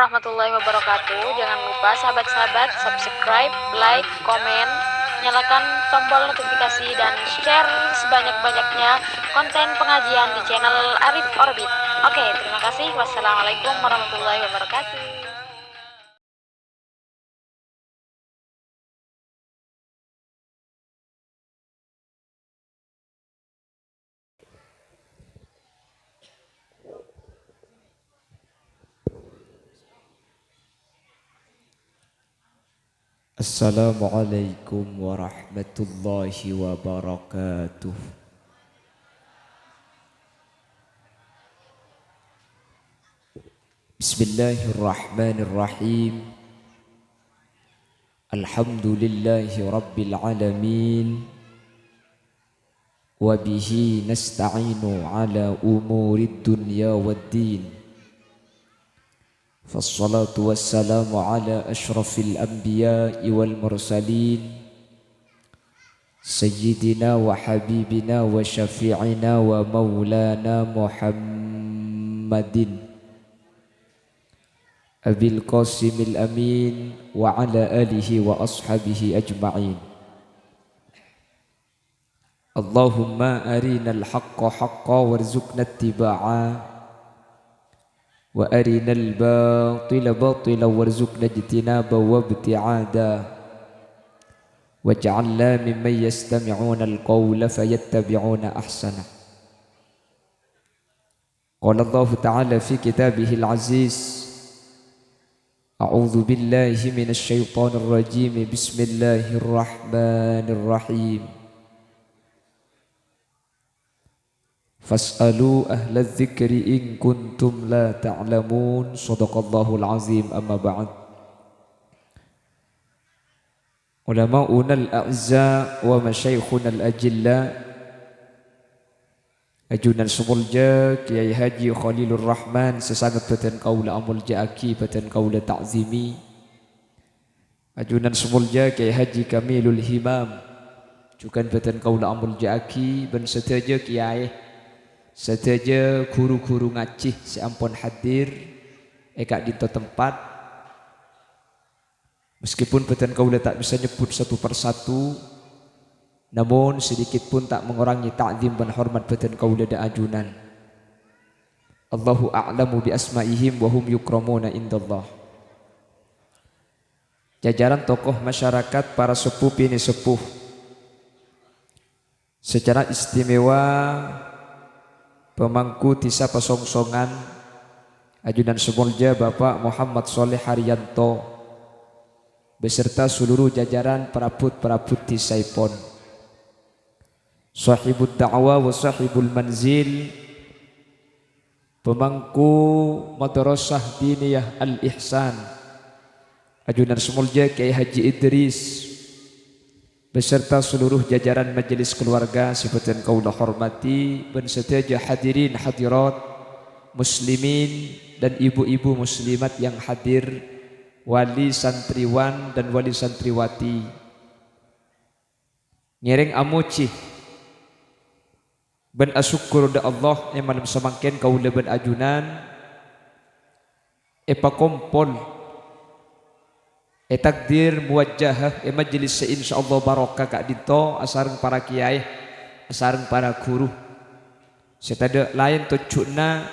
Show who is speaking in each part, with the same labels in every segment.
Speaker 1: warahmatullahi wabarakatuh. Jangan lupa sahabat-sahabat subscribe, like, komen, nyalakan tombol notifikasi dan share sebanyak-banyaknya konten pengajian di channel Arif Orbit. Oke, terima kasih. Wassalamualaikum warahmatullahi wabarakatuh.
Speaker 2: Assalamualaikum warahmatullahi wabarakatuh. Bismillahirrahmanirrahim. Alhamdulillahi rabbil alamin. Wa bihi nasta'inu ala umurid dunya waddin. فالصلاة والسلام على أشرف الأنبياء والمرسلين سيدنا وحبيبنا وشفيعنا ومولانا محمد أبي القاسم الأمين وعلى آله وأصحابه أجمعين. اللهم أرنا الحق حقا وارزقنا اتباعه وأرنا الباطل باطلا وارزقنا اجتنابه وابتعادا واجعلنا ممن يستمعون القول فيتبعون أحسنه. قال الله تعالى في كتابه العزيز: أعوذ بالله من الشيطان الرجيم بسم الله الرحمن الرحيم. Fas'alu ahla dzikri in kuntum la ta'lamun. Shadaqallahul azim. Amma ba'd. Ulama'una al-a'za wa masyaikhuna al-ajilla, ajunan sumulja Kiai Haji Khalilur Rahman sesangat batan kaula amulja aki batan kaula ta'zimi, ajunan sumulja Kiai Haji Kamilul Himam jukan batan kaula amulja aki ben setaja kiai setaja guru-guru ngacih seampun hadir eka di tempat. Meskipun beten kaula tak bisa nyebut satu persatu, namun sedikit pun tak mengurangi ta'zim dan hormat beten kaula da ajunan. Allahu a'lamu bi asma'ihim wa hum yukramuna indallah. Jajaran tokoh masyarakat, para sepuh ini sepuh, secara istimewa pemangku tisa pasongsongan ajunan semulja Bapak Muhammad Soleh Haryanto beserta seluruh jajaran perabot-perabot tisaipon, sahibul da'wa wa sahibul manzil, pemangku madrasah diniyah Al-Ihsan ajunan semulja Kiai Haji Idris beserta seluruh jajaran majelis keluarga seperti yang kaulah hormati, dan setiap hadirin hadirat muslimin dan ibu-ibu muslimat yang hadir, wali santriwan dan wali santriwati, ngereng amuci ben asyukur da Allah yang malam semangkin kaulah ben ajunan epa kompol takdir muwajjahah majelis insyaallah barokah kak dito asareng para kiai, asareng para guru, setada lain tujuanna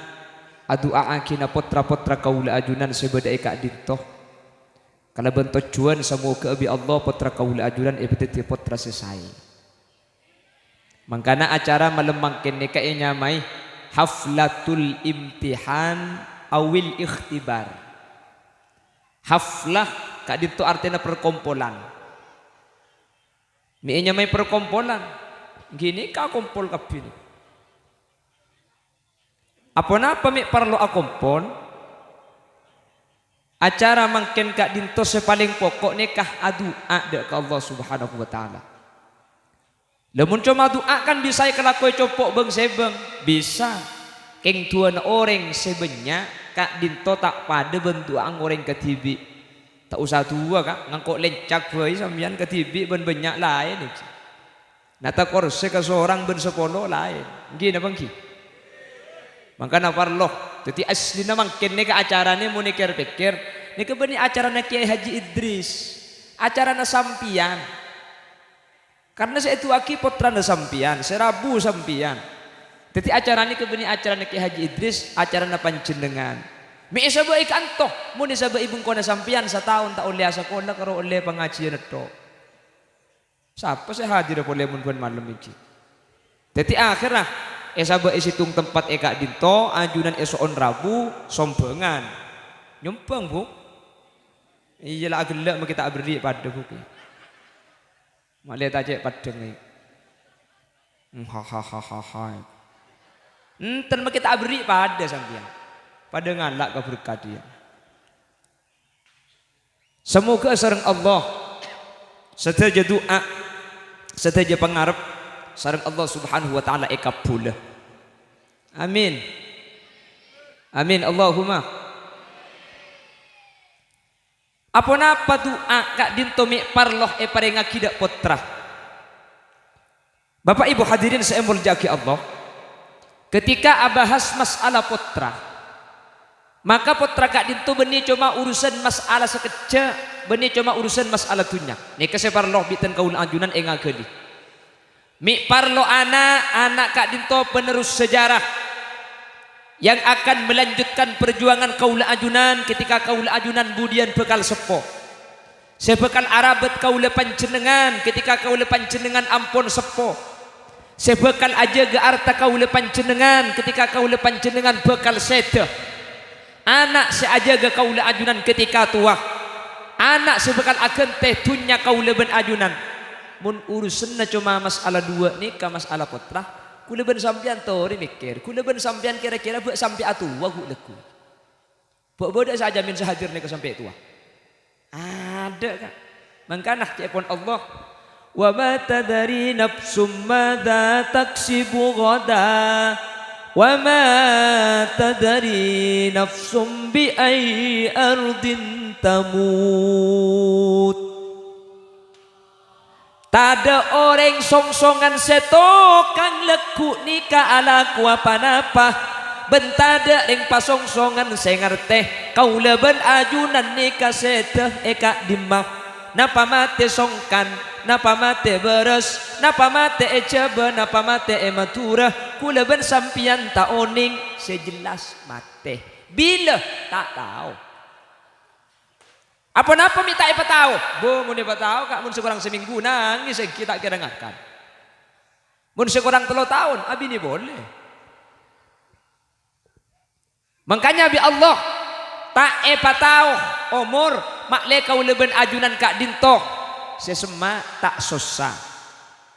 Speaker 2: adu'a akina potra-potra kaula ajunan sebeda kak dito kalau bentuk tujuan semoga abi Allah potra kaula ajunan ebeteti potra sesai. Mangkana acara malam mangkin nika nyamai haflatul imtihan awil ikhtibar. Haflah kak dito artinya perkumpulan. Mienya may perkumpulan. Gini ka kumpul kapil. Apa napa mi perlu akumpul? Acara mangken kak dinto sepaling pokok nikah adua dek Allah Subhanahu wa taala. Lamun cuma doa kan bisa kelakoy copok beng sebeng bisa. Keng tuan orang sebenya kak dinto tak pada bentuk orang ketibi. Tak usah tua kak ngangkok lencak bayi sambian ketibi ben banyak lain. Nata korse ke seorang ben sepolo lain. Gini bangki. Maka naparloh Jadi asli mungkin nih ke acaranya mau pikir nih ke beni acaranya Kiai Haji Idris, acaranya sampian. Karena saya itu aki putrana sampian, serabu sampian. Jadi acaranya ke beni acaranya Kiai Haji Idris, acaranya panjenengan. Mi isaba ikanto, mun isaba ibung kona sampian setahun tak oleh sekolah karo oleh pengajian itu. Siapa saya hadir boleh mun malam ini. Jadi akhirnya isaba isitung tempat eka dinto, ajunan esoon Rabu, sombongan. Nyumpang bu. Iyalah agelak kita beri pada bu. Malihat aja pada ni. Hahaha. Enten kita beri pada sampian. Pada ngalak ke berkat dia. Semoga sareng Allah seteja doa, seteja pengarap sareng Allah Subhanahu wa taala kabul. Amin. Amin Allahumma. Apa napa doa kak dinto mi parloh paring akidak putra. Bapak Ibu hadirin saya muljaki Allah. Ketika abahas masalah putra, maka putra kak dinto benih cuma urusan masalah sekecil, benih cuma urusan masalah dunia. Nika saya parloh bitan kaul anjunan engageli. Mi parlo anak kak dinto penerus sejarah yang akan melanjutkan perjuangan kaula ajunan ketika kaula ajunan budian bekal sepo. Sebekal arabet kaula panjenengan ketika kaula panjenengan ampun sepo. Sebekal aja ge arta kaula panjenengan ketika kaula panjenengan bekal seda. Anak seaja ge kaula ajunan ketika tua. Anak sebekal agen teh dunya kaula ben ajunan. Mun urusanna cuma masalah dua nikah masalah putra. Kula ben sampean tori mikir. Kula ben sampean kira-kira buat sampai atua ku leku. Buat bodak saja min sehadir nih ke sampai tua. Ada kan? Mangkanah cepon Allah. Wa ma tadari nafsum madza taksibu ghada. Wa ma tadari nafsum bi ai ardin tamut. Tada orang songsongan seto kang leku nika ala ku apa-apa. Bentada ring pasongsongan sengar teh kaula ben ajunan nika seteh eka dimah. Napa mate songkan, napa mate beres, napa mate eceba, napa mate ematura. Kula ben sampian ta oning sejelas mate. Bila tak tahu. Apa-apa minta apa tahu? Bu, mun apa tahu kak mun sekurang seminggu nangis kita kira ngakan. Mun sekurang 3 tahun, abi ni boleh. Makanya bi Allah tak apa tahu umur makle kau leben ajunan kak dinto sesema tak susah.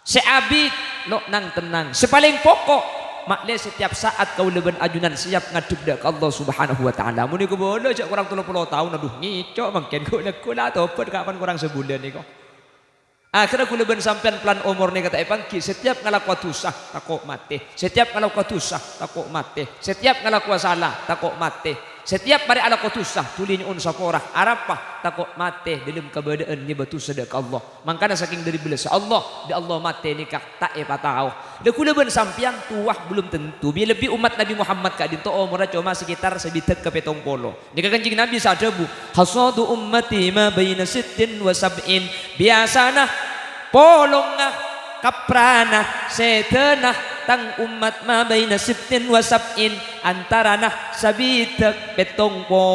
Speaker 2: Seabid lo nang tenang. Sepaling pokok makle setiap saat kau leben ajunan siap ngadep dak Allah Subhanahu wa taala. Mun iku boleh cak kurang 30 tahun aduh ngicok mangken kula topet kapan kurang sebulan niko. Akhirnya kula ben sampean plan umur nih kata pangki setiap ngalaku dosa takut mati. Setiap ngalaku dosa takut mati. Setiap ngalaku salah takut mati. Setiap hari ala kotusah tulinya unsapora arapah takut mati dalam keberadaan ni batu sedek Allah. Makanya saking dari belas Allah di Allah mati nikah tak tahu. Dekula ben sampian tuah belum tentu. Bila lebih umat Nabi Muhammad kak dinto umurnya cuma sekitar sebitek ke petong polo. Nikah kancing Nabi sajabu hasadu ummati ma baina sittin wa sab'in. Biasana polongah kaprana setenah tang umat ma baina sittin wa sab'in antarana sabitek petong po.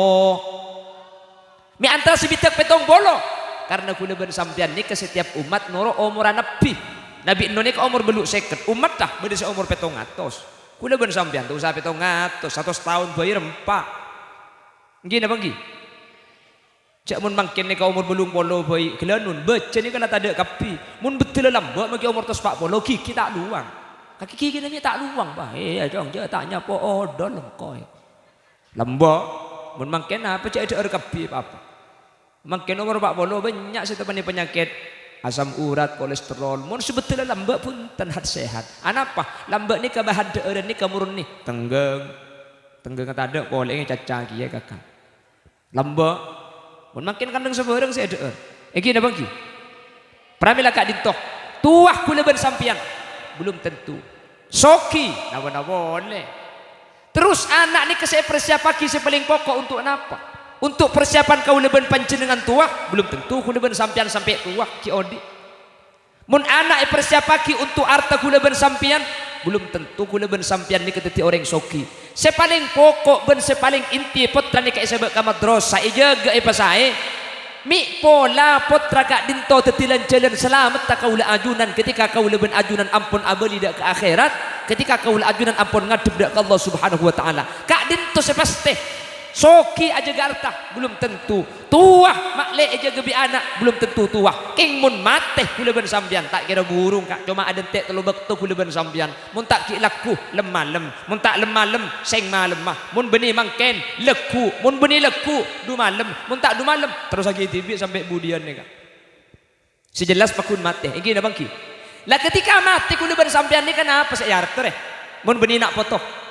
Speaker 2: Mi antara sabitek petong polo karena kula ben sampean ni ke setiap umat noro umur nabi. Nabi Indonesia umur beluk seket umat dah beda umur 700. Kula ben sampean tuh sampai 700 100 tahun bayar 4. Nggih napa nggih? Cak mun mangkin ni ka umur belum polo bayi gelanun baca ni kana tak ada kapi. Mun betul lambak magi umur 40 gigi tak luang. Kaki gigi ni tak luang bah. Jong je tanya po odol lengkoi. Lambak mun mangkin apa cak ada kapi apa. Mangkin umur 40 banyak setepani penyakit asam urat, kolesterol. Mun sebetulnya lambak pun tenhat sehat. Anapa? Lambak ni kabahan dan ni kamurun ni tenggeng. Tenggeng tak ada boleh caca kia kakak. Lambak mun makin kandang sebarang saya ada. Iki napa iki? Pramila kak dintoh. Tuah kula ben sampian. Belum tentu. Soki napa boleh. Terus Terus anak ni saya persiapaki paling pokok untuk apa? Untuk persiapan kau leben panjenengan tua? Belum tentu kau leben sampian sampai tua ki odi. Mun anak persiapaki untuk harta kau leben sampian? Belum tentu kau leben sampian ni keteti orang soki. Sepaling pokok ben sepaling inti putra ni kayak sebab madrasah ijaga pasai. Mi pola putra kak dinto tetilan jalan selamat tak kau ajunan ketika kau leben ajunan ampun abali dak ke akhirat. Ketika kau ajunan ampun ngadep dak ke Allah Subhanahu wa taala. Kak dinto sepasti soki aja garta belum tentu tuah makle aja gebi anak belum tentu tuah king mun mate kula ben sambian tak kira burung kak cuma ada tek telu bekto kula ben sambian mun tak ki laku lemalem mun tak lemalem seng malem mah mun beni mangken leku mun beni leku du malem mun tak du malem terus lagi tibi sampai budian ni kak sejelas pakun mate iki na bangki lah ketika mati kula ben sambian ni kenapa saya arter mun beni nak foto.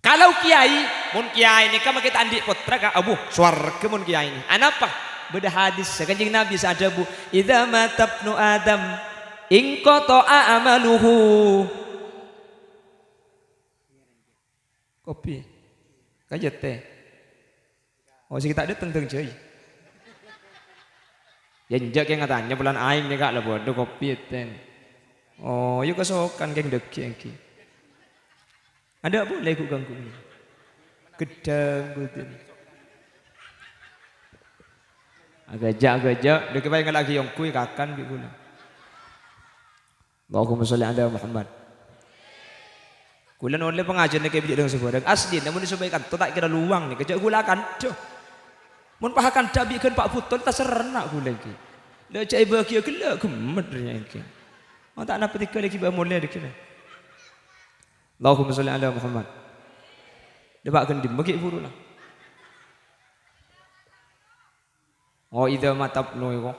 Speaker 2: Kalau kiai, mun kiai ini kan kita andi putra ka abu swarga mun kiai ini. Anapa? Beda hadis kanjeng Nabi sadabu, idza matabnu Adam in qata'a amaluhu. Kopi. Kajet teh. Oh sih kita ada tentang cuy. Ya njak yang ngatanya bulan aing ni kak lah bodoh kopi ten. Oh yuk kesokan geng deki engki. Ada boleh ku ganggu ni. Gedang gitu. Agak-agak dek bayang lagi yang kui kakan gitu. Allahumma sholli ala Muhammad. Kulan oleh pengajian nek bijak dengan sebuah asli namun disampaikan tu tak kira luang ni kejak gula kan doh. Mun pahakan dabi kan Pak Putol tak serena gula lagi. Dah cai bagi gelak gemeternya iki. Oh tak nak petika lagi ba mulai dik ni. Allahumma sholli ala Muhammad. Debak gendim bagi buru lah. Oh idza matabnu iku.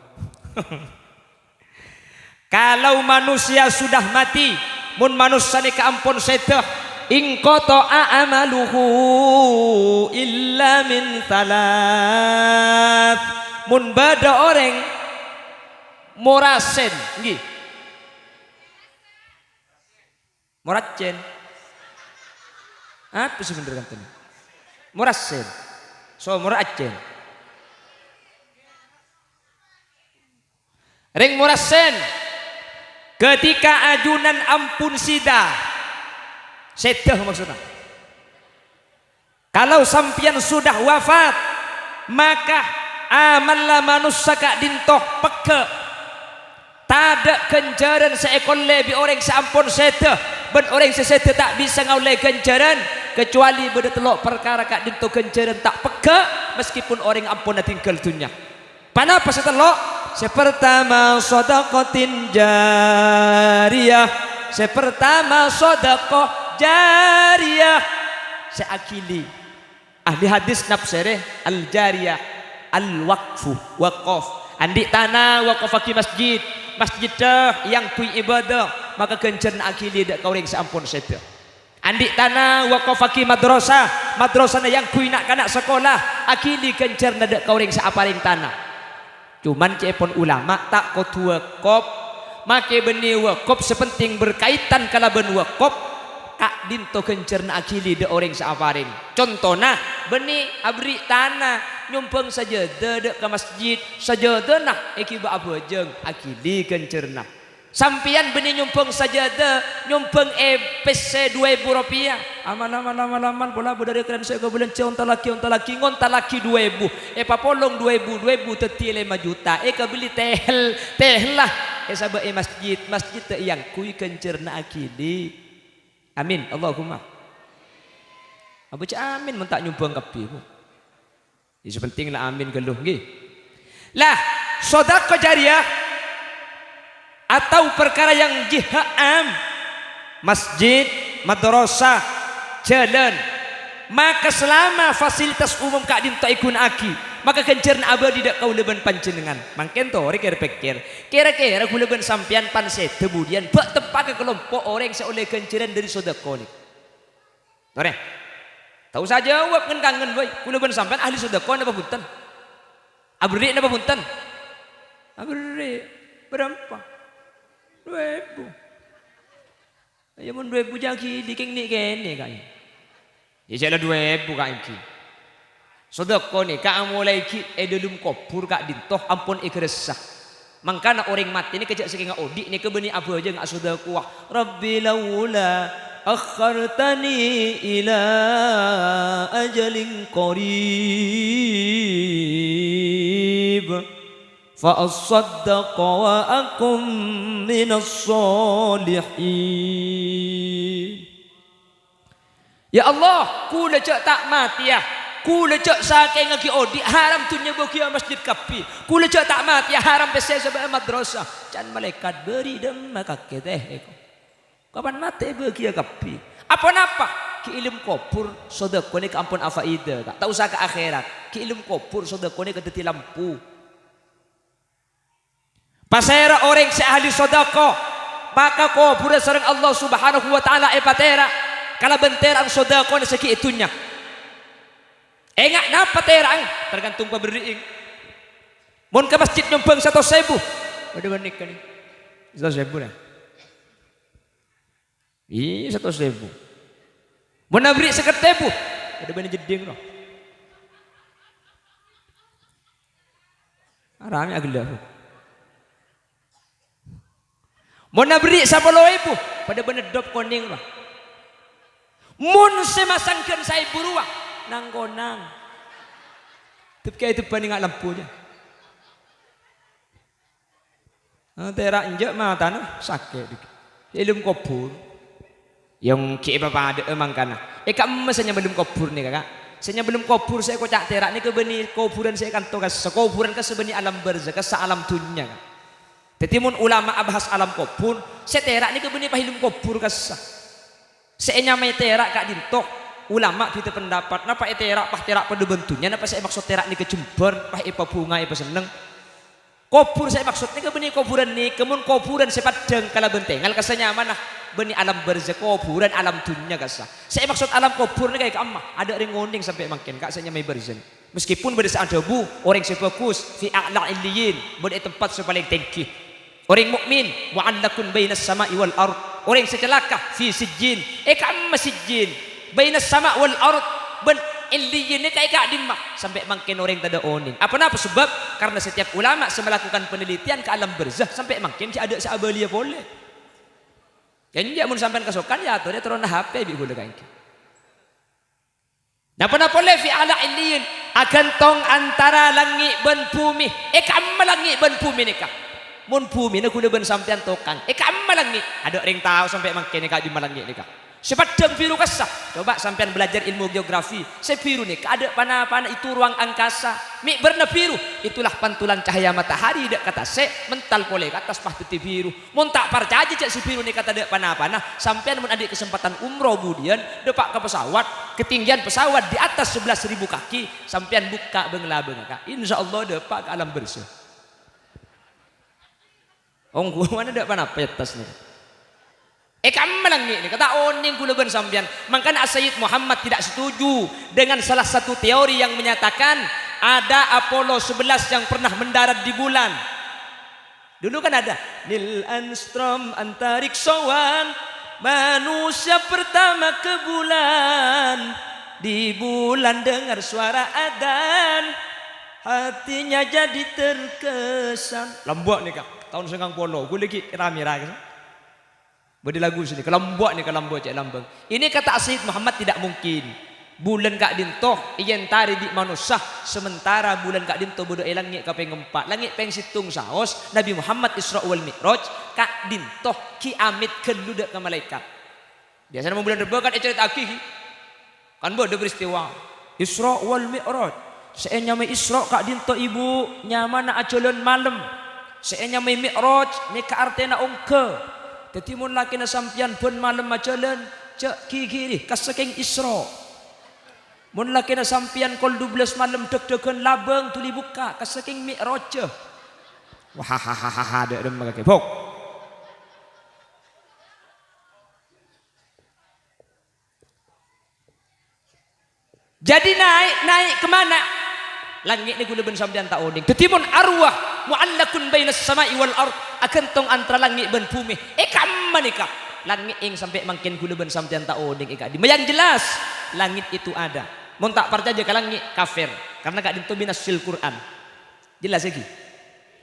Speaker 2: Kalau manusia sudah mati, mun manusia ni kaampun sedah, in qata'a amaluhu illa min thalath. Mun bada orang morasen nggih. Moracen. Apa sebenarnya kan? Morasen. So moracen. Ring morasen. Ketika ajunan ampun sida. Sedah maksudnya. Kalau sampian sudah wafat, maka amallah manusia kak dintoh peke. Tada kenjaran seekor lebih orang seampun sedah. Ben orang sesedah tak bisa ngoleh kenjaran kecuali beda telok perkara kak dinto kenjaran tak peka meskipun orang ampun tinggal dunia. Panapa setelok? Sepertama sedekatin jariyah. Sepertama sedekah jariyah. Seakili ahli hadis nafsireh al jariyah al waqfu waqaf. Andi tanah waqafaki masjid. Masjid yang kui ibadah maka kencan akili dak kau ring seampun sedah. Andik tanah waqafaki madrasah yang kui nak kanak sekolah akili kencan dak kau ring seaparing tanah. Cuman cepon ulama tak kau tua kop make beni wakop sepenting berkaitan kala ben wakop kak dinto kencan akili dak orang seaparing. Contohna beni abri tanah nyumpeng saja dek ke masjid saja nah ekiba apa jeng akili kencerna sampian beni nyumpeng saja nyumpeng PC 2000 rupiah aman bola bodare keren saya bulan onta laki ngonta laki 2000 papolong 2000 teti 5 juta kabeli teh lah sabak masjid yang kui kencerna akili amin Allahumma abu ca amin mentak nyumpeng kapi itu penting lah amin geluh nggih. Lah sedekah jariyah atau perkara yang jiham masjid, madrasah, jalan maka selama fasilitas umum kak dinto ikun aki maka kencerna abadi dak kau leben panjenengan mangken to rek pikir kira-kira kula ben sampean pan kemudian bak tempat ke kelompok orang seoleh kenceran dari sedekah ni. Ore tahu saja jawab kan kangen boy kula ben sampean ahli sedekah napa punten abri napa punten abri berapa 2000 Ya mun 2000 jagi diking ni kene kaya. Ya jala 2000 kak iki. Sedekah ni kak mulai ki dalam kubur kak dintoh ampun ikresah. Mangkana orang mati ni kejak saking odi ni kebeni apa aja ngak sedekah. Rabbi laula akhartani ila ajalin qarib fa asaddaqa wa akum minas solihin. Ya Allah, ku lecak tak mati ya. Ku lecak saking lagi odi haram tu nyebut masjid kapi. Ku lecak tak mati ya haram pesen sebab madrasah. Can malaikat beri dem maka keteh eko. Kapan mati bagi kapi. Apa napa? Ki ilmu kubur sedekah ni ampun afaida. Tak usah ke akhirat. Ki ilmu kubur sedekah ni kedeti lampu. Pasera orang se ahli sedekah, maka kubur sareng Allah Subhanahu wa taala patera. Kalau benterang sedekah ni seki itunya. Engak napa terang tergantung pemberiing. Mun ke masjid nyumbang 100.000. Ada banik kan ni. 100.000 dah. Iya 100.000. Mun beri 50.000. Ada banik jeding noh. Arame aglah. Mun beri 10.000. Pada bener dop koning noh. Mun semasangkan saya buruang nang konang. Tapi kayak itu banding lampunya. Terak injak mata nah sakit dikit. Ilmu kubur. Yang ki bapak ada emang kana. Kak mesenya belum kubur nih kakak. Saya belum kubur saya kocak terak nih kebeni kuburan saya kan tugas sekuburan ke sebeni alam barzakh ke alam dunia kan. Jadi mun ulama abahas alam kubur, saya terak nih kebeni pahilum kubur kasah. Seenya may terak kak dintok ulama kita pendapat napa terak pah terak pada bentunya napa saya maksud terak ni kecember pah ipa bunga ipa seneng kubur saya maksudnya ke benih kuburan ni kemun kuburan sepadeng kala bentengal kasanya mana benih alam barzakh kuburan alam dunia kasah saya maksud alam kubur ni kayak amma ada ring ngoning sampai makin kak saya may barzakh meskipun pada saat debu orang sefokus fi a'la illiyin pada tempat sepaling tinggi orang mukmin wa'allakun bainas sama'i wal ard orang secelaka fi sijjin amma sijjin bainas sama' wal ard ben illiyin ni kayak kak dimma sampai makin orang tada oning apa napa sebab karena setiap ulama melakukan penelitian ke alam barzakh sampai makin ada seabalia boleh kan dia mun sampean kesokan ya atau dia turun HP bi boleh kan napa napa boleh fi ala illiyin akan tong antara langit ben bumi amma langit ben bumi ni kak mun bumi na kuda ben sampean tokang kamma langit ada ring tahu sampai makin kak di malangit ni kak sepadang biru kasah coba sampean belajar ilmu geografi biru ni ada pana-pana itu ruang angkasa mi berna biru itulah pantulan cahaya matahari dak kata se mental pole ke atas pahti biru mun tak percaya cak biru ni kata dak pana-pana sampean mun ada kesempatan umroh budian depak ke pesawat ketinggian pesawat di atas 11.000 kaki sampean buka bengla-bengla kak insyaallah depak ke alam bersih. Gua mana ada apa petas nih. Kamu langit nih kata oning kulaban sampean. Makanya Sayyid Muhammad tidak setuju dengan salah satu teori yang menyatakan ada Apollo 11 yang pernah mendarat di bulan. Dulu kan ada Neil Armstrong antariksawan manusia pertama ke bulan. Di bulan dengar suara adzan hatinya jadi terkesan. Lembok nih kak. Tahun senggang polo, gue lagi rame-rame. Bodi lagu sini, kelambok nih kelambok cek lambang. Ini kata Sayyid Muhammad tidak mungkin. Bulan kak dintoh, iyan tari di manusia. Sementara bulan kak dintoh bodoh langit kapeng 4. Langit peng situng saos. Nabi Muhammad Isra wal Mi'raj kak dintoh ki amit keludak ke malaikat. Biasanya bulan reba kan cerita akih. Kan bodoh peristiwa. Isra wal Mi'raj. Seenya me Isra kak dintoh ibu nyamana acolon malam. Seenya may mi'raj, may kaartena ongke. Teti mun laki na sampian pun malam majalan, cak kikiri, kasaking Isra. Mun laki na sampian kol 12 malam deg-degan labeng tuli buka, kasaking mi'raj. Wahahaha, ada magake. Bok. Jadi naik kemana? Langit ni guna ben sampean tak oding. Tetimun arwah muallakun bainas sama'i wal ard akan tong antara langit ben bumi. Kamma nikah. langit ing sampai makin kula ben sampean tak odeng Kak Di. Yang jelas langit itu ada. Mun tak percaya ke langit kafir karena Kak Dinto binasil Quran. Jelas lagi.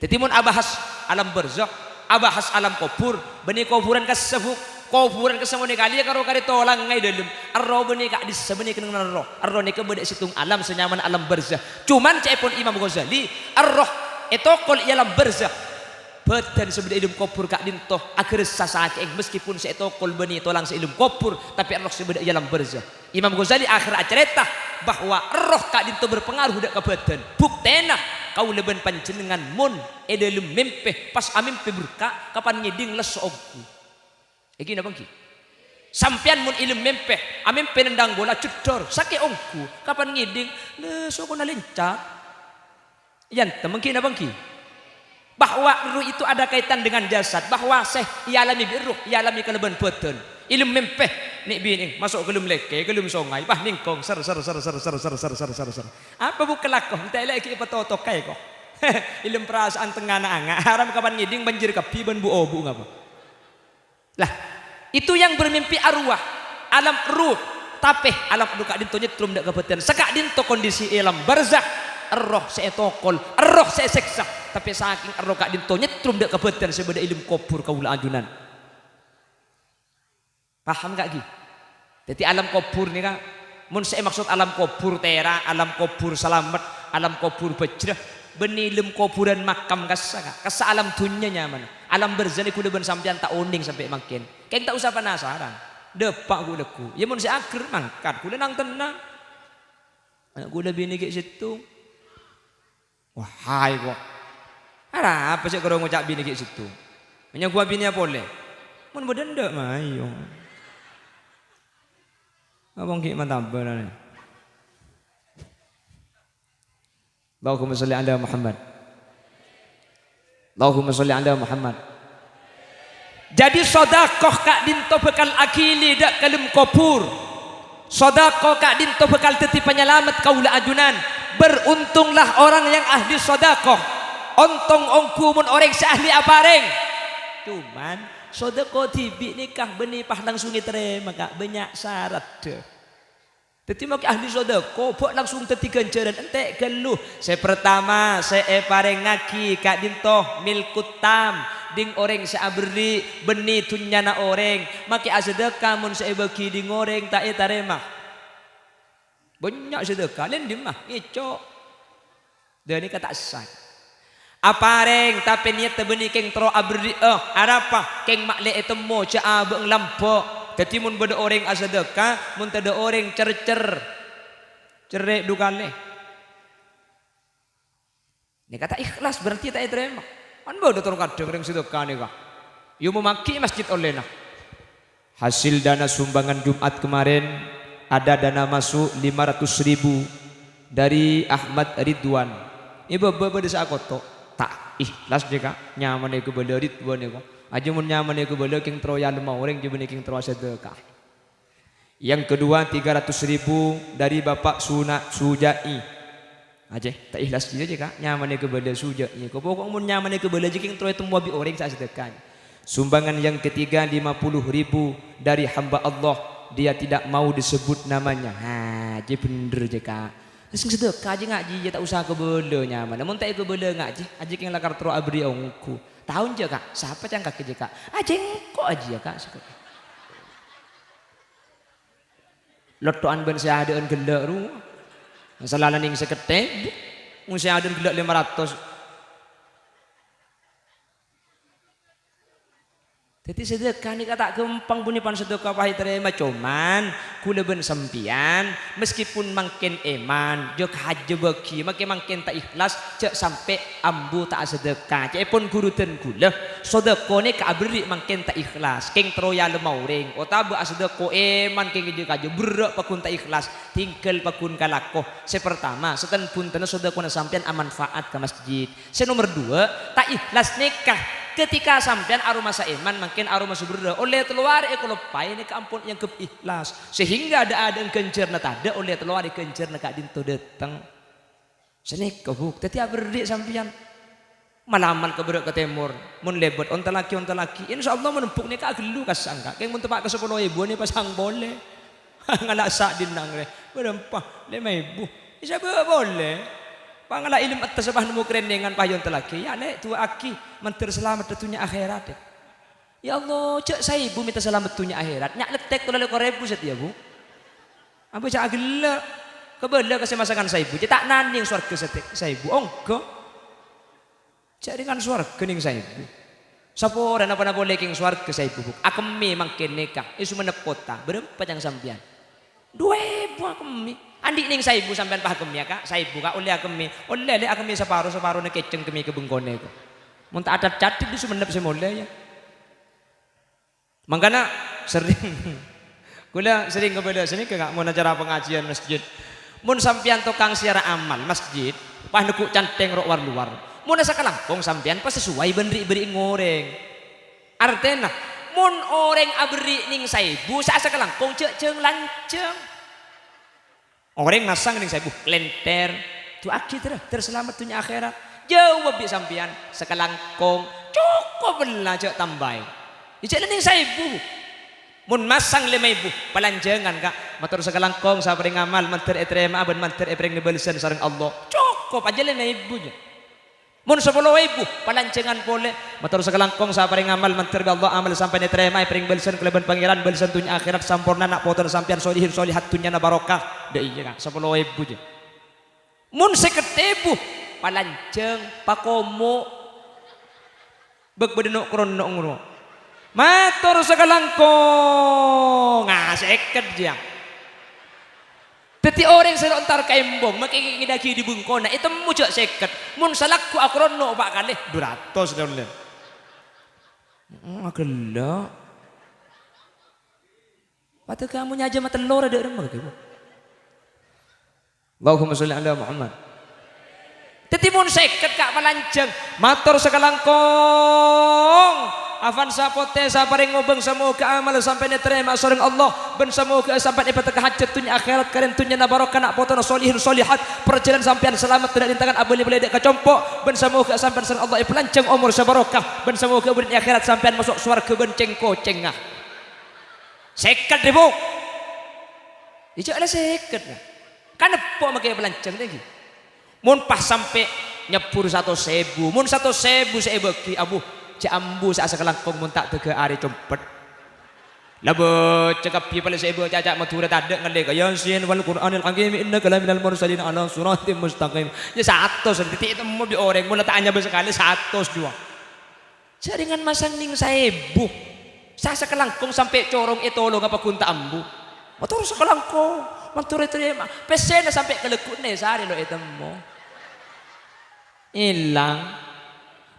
Speaker 2: Jadi mun abahas alam barzakh, abahas alam kubur, benih kuburan kasebuk, kuburan kesemuni kali karo kari tolang ngai dalam. Arro benih Kak Di sebeni kenang arro. Arro ni ke bedek situng alam senyaman alam barzakh. Cuman cepon Imam Ghazali, arroh etokol alam barzakh. Badan sebedah ilmu kubur Kak Dinto akhir sasake meskipun seetokol benih tolang seilmu kubur tapi arroh sebedah alam barzakh. Imam Ghazali akhir cerita bahwa roh Kak Dinto berpengaruh dak ke badan. Buktena kau leben panjenengan mun dalam mimpi pas amimpi berka kapan ngiding les ogku. Iki napa ki? Sampean mun ilmu mimpi amimpi nendang bola cedor sake ogku kapan ngiding les ogku nalincat. Yan mungkin napa ki? Bahwa ruh itu ada kaitan dengan jasad, bahwa seh ialami biruh ialami keleban badan. Ilmu mimpi nik bining masuk gelum leke gelum songai bah ningkong ser apa bu kelakoh entek lagi petoto kae kok ilmu perasaan tengah anga haram kapan ngiding banjir kapi ban bu obu ngapa lah itu yang bermimpi arwah alam ruh tapi alam Kak Dinto nyetrum dak kebetulan sekak Dinto kondisi alam barzakh roh seetokol roh seseksa tapi saking roh Kak Dinto nyetrum dak kebetulan sebeda ilmu kubur kaula ajunan. Paham gak Gi? Jadi alam kubur nih Kak. Mun saya maksud alam kubur tera, alam kubur selamat, alam kubur bejrah, benilem kuburan makam kasa Kak. Kasa alam dunia nyaman. Alam berzani kuda ben sampean tak oning sampai makin. Kayak tak usah penasaran. Depak kuda ku. Ya mun saya akhir mangkat kuda nang tenang. Kuda bini kayak situ. Wah hai kok. Ada apa sih kalau ngucap bini kayak situ? Hanya gua bini apa boleh? Mun badan ndak mayo. Abang ki mantap benar. Allahumma sholli ala Muhammad. Allahumma sholli ala Muhammad. Jadi sedekah Kak Dinto bekal akili dak kalem kubur. Sedekah Kak Dinto bekal teti penyelamat kaula ajunan. Beruntunglah orang yang ahli sedekah. Ontong ongku mun orang seahli apareng. Cuman sedekah tibi nikah benipah langsung diterima Kak banyak syarat deh. Jadi mak ahli sedekah bok langsung teti ganjaran entek geluh. Saya pertama saya pareng ngaki Kak Dinto milkutam ding orang saya beri benih tunyana orang maki sedekah mun saya bagi ding orang tak terima. Banyak sedekah lain di mah ngicok. Dan ini kata sah. Apareng tapi niat terbeni keng tro abri arapa keng makle etemo ca abeng lampok jadi mun beda orang asedekah mun tada orang cerek dukane ini kata ikhlas berarti tak terima kan bodo tong kadang ring sedekah nih kah yo memaki masjid olehna hasil dana sumbangan Jumat kemarin ada dana masuk 500.000 dari Ahmad Ridwan ibu desa koto tak ikhlas juga nyaman iku bela Ridwan iku aja mun nyaman iku bela king troya lemah orang jebene king troya sedekah. Yang kedua 300.000 dari Bapak Sujai aja tak ikhlas juga Kak nyaman iku bela Sujai kok pokok mun nyaman iku bela king troya temu abi orang sak sedekah. Sumbangan yang ketiga 50.000 dari hamba Allah dia tidak mau disebut namanya aja bener aja Kak. Sing sedekah aja ngaji tak usah kebele nyaman. Namun tak kebele ngaji, aja yang lakar tro abri ongku. Tahun je Kak, siapa yang kaki je Kak? Aja kok aja ya Kak. Lotoan ben seadaan gelak ru. Masalah ning sekete, mun seadaan gelak 500. Jadi sedekah ni kata gempang bunyi pan sedekah pahit terima cuman kula ben sempian meskipun makin eman jok haji bagi makin tak ikhlas cek sampai ambu tak sedekah cek pun gurutan kula sedekah ni kabri makin tak ikhlas keng troya lemauring otabu sedekah eman keng je kajo berak pakun tak ikhlas tinggal pakun kalakoh sepertama seten pun tena sedekah sampean amanfaat ke masjid nomor 2 tak ikhlas nikah ketika sampean aroma saiman makin aroma subur oleh keluar ekolopai ini kampun yang keikhlas sehingga ada kencerna tada oleh keluar kencerna Kak Dinto datang senik kebuk tetapi berdik sampean malaman ke berak ke timur mun lebet onta laki insyaallah menempuk ni ka gelu kasangka keng mun tepak ke 10.000 ni pasang boleh ngalak sak dinang le berempah 5.000 bisa boleh pangala ilmu atas sebah nemu kerendengan payon telaki ya le tua aki mentir selamat tentunya akhirat ya Allah cek 1.000 minta selamat tentunya akhirat nyak letek tu lalu 2.000 setia bu apa cak agela kebela kasih masakan 1.000 cek tak nanding surga setik 1.000 enggak cek dengan surga ning 1.000 Sapo dan apa boleh king surga 1.000 buk akemi mangkin nikah isu menepota berapa yang sampian 2.000 akemi andi ning 1.000 sampean paham ya kak 1.000 kak oleh le akemi separuh ne keceng kemi ke bengkone ko mun tak ada catit isu menep semole ya makanya Kula sering kepada sini ke mau acara pengajian masjid. Mun sampian tukang siara amal masjid, pah nekuk canteng rok war luar. Mun asa kalangkong sampian pas sesuai beri ngoreng. Artena mun oreng aberi ning 1.000 asa kalangkong ceng lanceng. Oreng masang ning 1.000 lenter. Tu akhir terselamat dunia akhirat. Jauh bi sampian sekalangkong cukup belah cek tambai. Ijek ning 1.000. Mun masang 5.000 palanjangan kak matur sekalangkong sa paring amal mantir etrema aben mantir epring ngebelsen sareng Allah cukup aja 5.000 nya mun 10.000 palanjangan boleh matur sekalangkong sa paring amal mantir Allah amal sampai etrema epring belsen keleban pangeran belsen dunya akhirat sampurna nak poton sampean solihin solihat dunya na barokah de iya kak 10.000 nya mun 50.000 palanjang pakomo beg bedenok krono ngono matur sekalangkong seket dia teti orang saya entar kembong makin ngidaki di bengkona itu mujak seket mun salakku akrono pak kali 200 dolar agak patut kamu nyaja mata telur ada orang begitu Allahumma sholli ala Muhammad teti mun seket kak melanjang matur sekalangkong Afan sapote saparing ngobeng semoga amal sampai diterima sareng Allah ben semoga sampai ibadah hajat dunya akhirat karen dunya na barokah nak potona solihin solihat perjalanan sampean selamat tidak dintangan abeli beli dek kacompok ben semoga sampean sareng Allah pelanceng umur sabarokah ben semoga dunia akhirat sampean masuk surga benceng kocengah seket ribu dijak ada seket kan apa makai pelanceng lagi mun pas sampai nyepur 1.000 mun 1.000 saya bagi abu ambu asa kelangkong mun tak tege ari compet labo cekap pi pala sebo cacak matura tadek ngele ka yasin wal qur'anil hakim innaka laminal mursalin ala siratim mustaqim ya 100 titik temu di orang mun letaknya sekali 100 dua jaringan masang ning 1.000 asa kelangkong sampai corong etolo ngapa kunta ambu motor sekelangkong matur terima pesen sampai kelekune sari lo etemu hilang.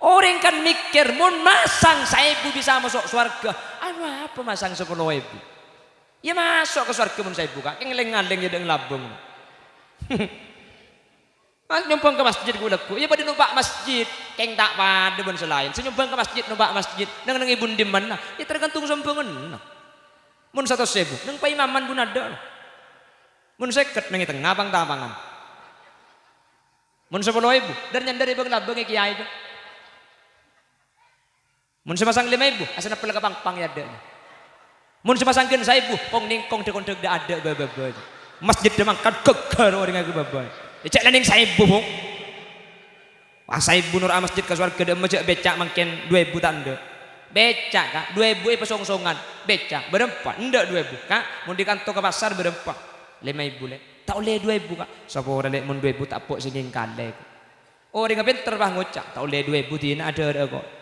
Speaker 2: Orang kan mikir mun masang 1.000 bisa masuk surga. Anu apa masang 10.000? Ya masuk ke surga mun 1.000 kak. Ngeleng-ngeleng jadi labung. Nyumbang ke masjid kuleku. Ya pada numpak masjid. Keng tak pada pun selain. Senyumbang ke masjid numpak masjid. Nang ibu di mana? Ya tergantung sumbangan. Mun 1.000. Nang paimaman pun ada. Mun 50 nang tengah pang-tapangan. Mun 10.000. Dan nyandari bang labung kiai itu. Mun semasang 5.000 asana pala kapangpang ya ada. Mun semasang gen 1.000 pong ningkong dekon da ada bababa. Masjid demang kan gegar orang aku babay. Cek laning 1.000 pong. Wah 1.000 nur masjid ka swarga de mejak becak mangken 2.000 tanda. Becak kak 2.000 pesong-songan becak berempat ndak 2.000 kak mun di kantor ke pasar berempat 5.000 le. Tak oleh 2.000 kak. Sapa ora lek mun 2.000 tak pok sing kale. Orang pinter bah ngocak tak oleh 2.000 dina ada kok.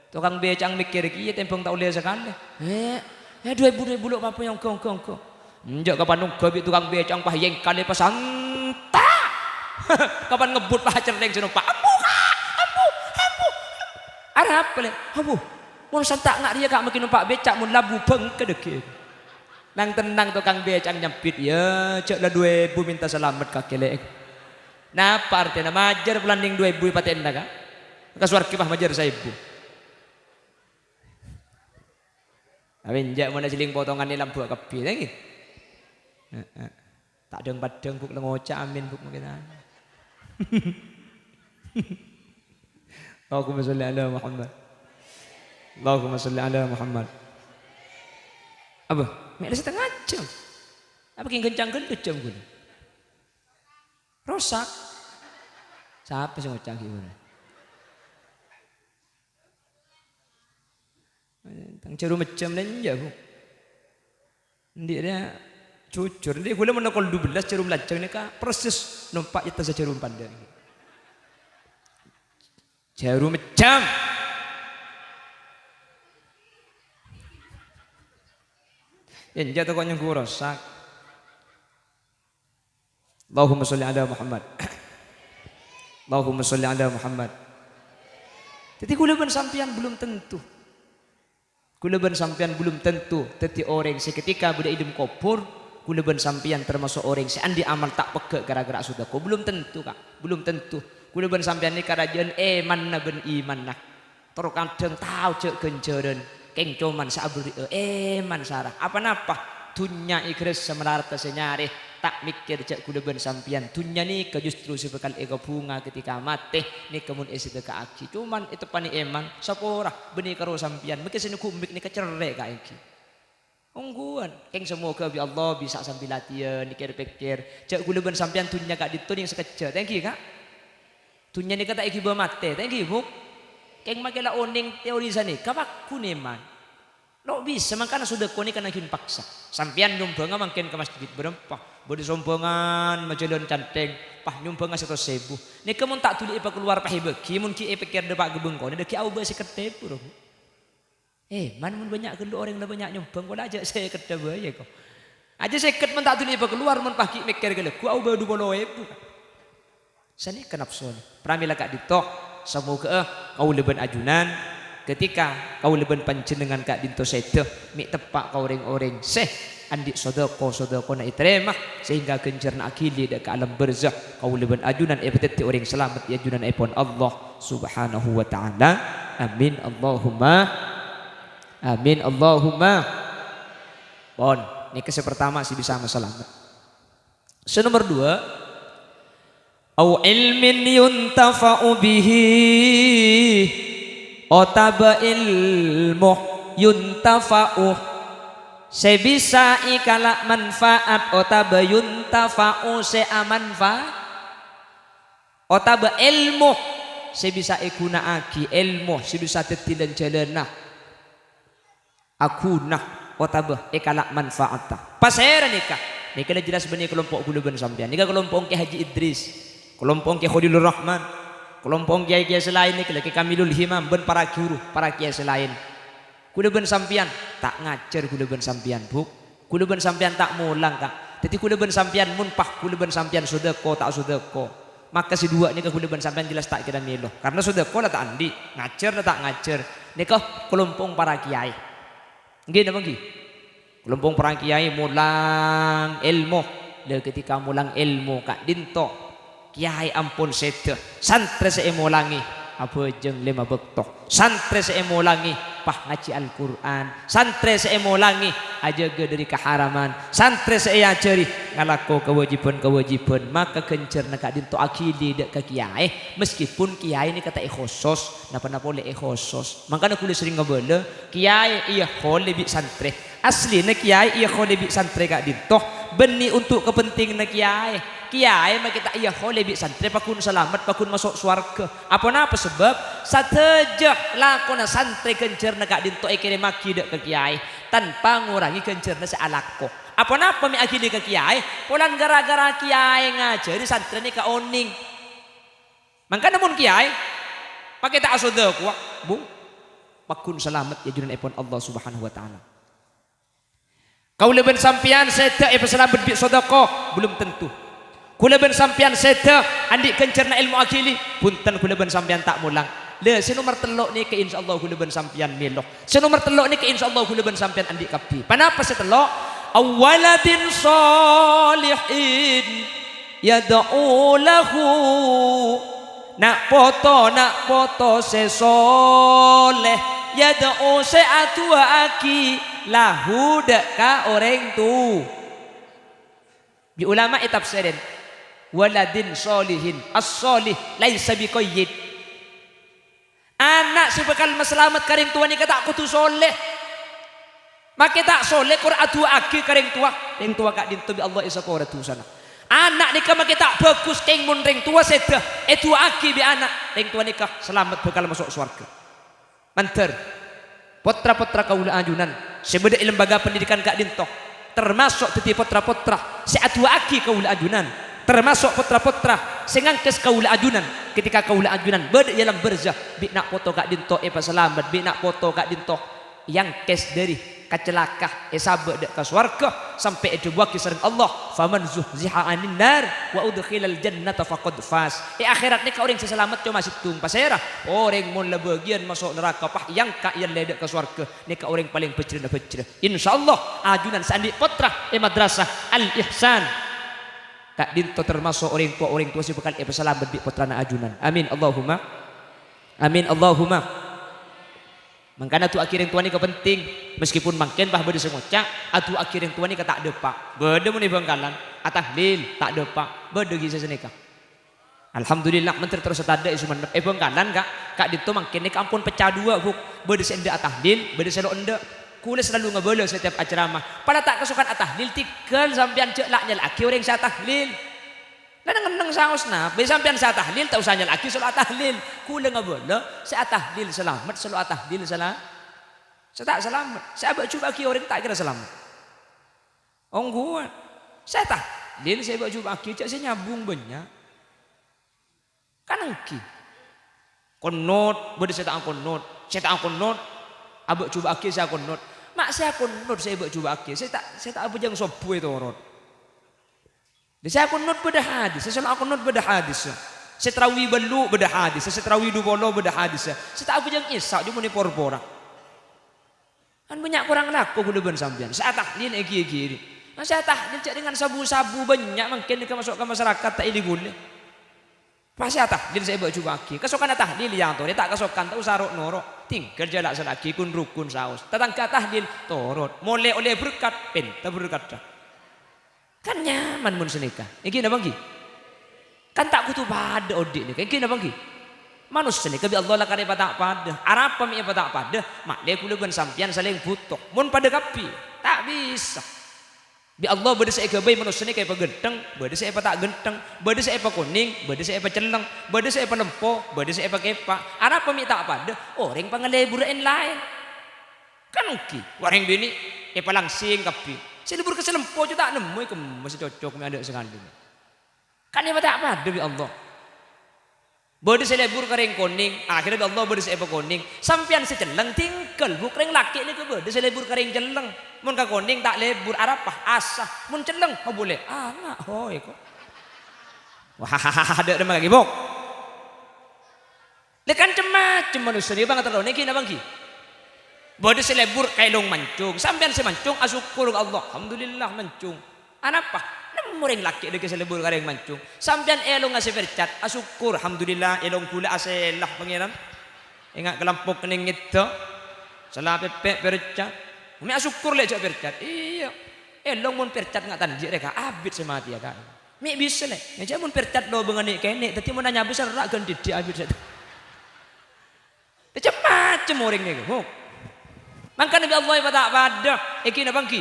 Speaker 2: Tukang becang mikir kiye tempong tak oleh sekali. 2.000 lho apa yang gong. Njak kapan nunggu tukang becang pah yang kali pasanta. Kapan ngebut pah cereng senumpak. Ambu. Arab le. Ambu. Mun santak ngak dia kak makin numpak becak mun labu bengke deke. Nang tenang tukang becang nyempit ya cek lah 2.000 minta selamat kak kelek. Napa artinya majar pelanding 2.000 patenda kak. Kasuar kipah majar 1.000. Awenjak mana siling potongan ni lampu kepi lagi. Tak deng padeng buk lengoca amin buk mungkin. Allahumma sholli ala Muhammad. Allahumma sholli ala Muhammad. Apa? Mek setengah jam. Apa yang kencang gendut jam gue? Rosak. Siapa sih ngocak gimana? Tang ceru macam nanya bu. Dia jujur. Dia gula menakol 12 ceru melacang ni kah proses nampak itu saja ceru pandang. Ceru macam. Yang jatuh kau yang rosak. Allahumma sholli ala Muhammad. Allahumma sholli ala Muhammad. Jadi kulaban sampian belum tentu. Kulaban sampian belum tentu. Teti orang seketika budak idem kopur. Kulaban sampian termasuk orang seandi amal tak pekak gara-gara sudah kau belum tentu kak. Belum tentu. Kulaban sampian ni kerajaan mana ben iman nak. Terkadang tahu cek kenjaran. Keng cuman sabri man sarah. Apa-apa. Dunya ikhlas semerata senyari. Tak mikir cak kulaban sampian. Dunya ni ke justru sebekal ego bunga ketika mati. Ni kemun isi deka aki. Cuman itu pani eman. Saporah benih karo sampian. Mungkin sini kumik ni kecerek kak iki. Ungguan. Keng semoga bi Allah bisa sambil latihan. Dikir-pikir. Cak kulaban sampian dunya kak ditun yang sekejap. Thank you kak. Dunya ni kata iki mati. Thank you bu. Keng makilah oning teori sana. Kapak kuneman. Lo bisa makanya sudah kau ni kan makin paksa. Sampian nyumbang makin ke masjid berempah. Bodi sombongan majalon canteng. Pah nyumbang 100.000. Ni kamu tak tulis apa keluar pahi beki. Mungkin pikir depak gebeng kau. Ni deki au besi ketepu. Mana mun banyak kendo orang dah banyak nyumbang. Kau aja saya ketepu aja kau. Aja saya ket men tak tulis apa keluar mun pagi mikir gele. Ku au badu boloebu. Sani kenapson. Pramila kak ditok. Semoga kau leban ajunan. Ketika kau leban panjenengan kak dinto sete mik tepak kau orang-orang seh andik sodako na iterema sehingga kencerna akili dak alam barzah kau leban ajunan epeteti orang selamat ya ajunan epon Allah subhanahu wa ta'ala. Amin Allahumma amin Allahumma. Bon ini kes pertama sih bisa selamat. Nomor 2 au ilmin yuntafa'u bihi otaba ilmu yuntafa'u sebisa ikala manfaat otaba yuntafa'u seamanfa otaba ilmu sebisa ikuna aki ilmu sebisa tetilan jalana akuna otaba ikala manfaata pasera nikah nikah jelas benih kelompok kuluban sampean nikah kelompok ke Haji Idris kelompok ke Khalilur Rahman kelompok kiai-kiai selain ni lagi Kamilul Himam ben para guru para kiai selain kulaban sampian tak ngajar kulaban sampian bu kulaban sampian tak mulang kak jadi kulaban sampian munpah kulaban sampian sedekah tak sedekah maka si dua ni ke kulaban sampian jelas tak kira milo karena sedekah lah tak andi ngajar lah tak ngajar ni ke kelompok para kiai nggih napa nggih kelompok para kiai mulang ilmu le ketika mulang ilmu kak dinto kiai ampun sete santre seemolangi apa jeng 5 bektoh santre seemolangi pah ngaji Al-Quran santre seemolangi ajaga dari keharaman santre seajari ngalako kewajiban maka kencer nak dinto akili dek ke kiai meskipun kiai ni kata khusus napa boleh khusus makanya kulit sering ngebela kiai iya boleh bi santre asli na kiai iya boleh bi santre kak dinto beni untuk kepentingan kiai kiai mah kita iya boleh bi santri pakun selamat pakun masuk surga apa sebab satejah lakona santri kencerna kak dinto ekene maki dek ke kiai tanpa ngurangi kencerna sealako apa mi akili ke kiai polan gara-gara kiai ngajari santri ni ka oning mangka namun kiai pakai tak asoda kuak bu pakun selamat ya junan epon Allah subhanahu wa ta'ala kau leben sampian seta selamat bi sodako belum tentu kulaban sampian seta andik kencerna ilmu akili punten kulaban sampian tak mulang le nomor telok ni ke insyaallah kulaban sampian melo nomor telok ni ke insyaallah kulaban sampian andik kapi panapa setelok awaladin salihin yad'u lahu nak foto sesoleh yad'u se'atua aki lahu deka orang tu di ulama tafsirin waladin solihin as-solih laisa biqayyid Anak si bakal maselamat karing tua ni kata aku tu soleh. Maka tak soleh kor adu aki karing tua. Ring tua kak dinto bi Allah isa kor tu sana. Anak nikah maka tak bagus keng mun ring tua sedah. Itu aki bi anak. Ring tua nikah selamat bakal masuk surga. Manter. Potra-potra kaula ajunan. Sebeda lembaga pendidikan kak dinto. Termasuk teti potra-potra. Si adu aki kaula ajunan. Termasuk potra-potra sengangkes kaula ajunan. Ketika kaula ajunan beda ialang berzah. Bi nak foto kak dinto pa selamat. Bi nak foto kak dinto yang kes dari kacelaka sabe dek ke swarga sampai itu buaki sering Allah faman zuhziha anin nar wa udkhilal jannata faqad faz. Akhirat ni ka orang selamat cuma situng pasera orang mun le bagian masuk neraka pah yang ka yang ledek ke swarga ni ka orang paling pecrena insyaallah ajunan sandi putra madrasah Al Ihsan kak dinto termasuk orang tua si bakal selamat di putrana ajunan. Amin Allahumma amin Allahumma. Mangkana tu akhir yang tuan ni kepenting meskipun makin bah berde sengocak atu akhir yang tuan ni tak depak berde mun bangkalan atahlil tak depak berde gisa senika. Alhamdulillah menteri terus tada isu mandep bangkalan kak ditu makin ni ampun pecah dua buk berde sende atahlil berde selo ende kula selalu ngebele setiap acara mah pada tak kesukaan atahlil tikel sampean cek laknya laki orang sa tahlil. Lan ngeneng saos na, be sampean sa tahlil tak usah laki selo tahlil. Kula ngabala sa tahlil selamat selo tahlil salah. Saya tak selamat. Saya abak cuba ki orang tak kira selamat. Ong gua. Saya tahlil saya abak cuba ki cak saya nyambung banyak. Kan engki. Konot, bade saya tak konot. Saya tak konot. Abak cuba ki saya konot. Mak saya konot saya abak cuba ki. Saya tak apa jang sopu itu orang. Saya kunut beda hadis, saya salat kunut beda hadis. Saya tarawih belu beda hadis, saya tarawih du bolo beda hadis. Saya tak apa jang isak cuma ni por-porak. Kan banyak kurang laku gula ben sampean. Saya tahlil egi. Saya tahlil cak dengan sabu-sabu banyak mungkin dia masuk ke masyarakat tak ini gula. Pas saya tahlil saya buat coba aki. Kesokan tahlil yang tu dia tak kesokan tak usah rok norok. Tinggal jalak selaki kun rukun saus. Tatangka tahlil torot. Molek oleh berkat penta berkat dah. Kan nyaman mun senika. Iki na bangki. Kan tak kutu pada odik ni. Iki na bangki. Manus senika bi Allah la kare patak pada. Arab mi patak pada. Mak le kula gan sampian saling butok. Mun pada kapi. Tak bisa. Bi Allah bade saya ke bayi manus senika pa genteng, bade saya patak genteng, bade saya pa kuning, bade saya pa celeng, bade saya pa lempo, bade saya pa kepa. Arab mi tak pada. Orang pangaleburain lain. Kan uki. Wareng bini pa langsing kapi. Saya libur ke selempo juga tak nemu ke masih cocok ada sekali. Kan dia tak apa demi Allah. Bode saya libur ke ring kuning, akhirnya Allah bode saya kuning. Sampian seceleng tinggal buk ring laki ni ke bode saya libur ke ring celeng. Mun ke kuning tak libur arapah asah. Mun celeng oh boleh. Anak hoy kok. Wah ada lagi bok. Lekan macam manusia dia bang terlalu niki na bangki. Bode selebur kailong mancung, sampean se mancung asyukur Allah. Alhamdulillah mancung. Anapa? Nemu ring laki deke selebur kareng mancung. Sampean elong ngasih percat, asyukur alhamdulillah elong kula aselah pangeran. Ingat kelampok kening itu. Salah pepe percat. Mi asyukur le cak percat. Iya. Elong mun percat ngak tanjik reka abit semati ya kan. Mi bisa le. Ngeja mun percat do bengani kene, tadi mun nanya besar rak ganti di abit set. Macam orang ni. Maka Nabi Allah tak pada. Iki na bangki.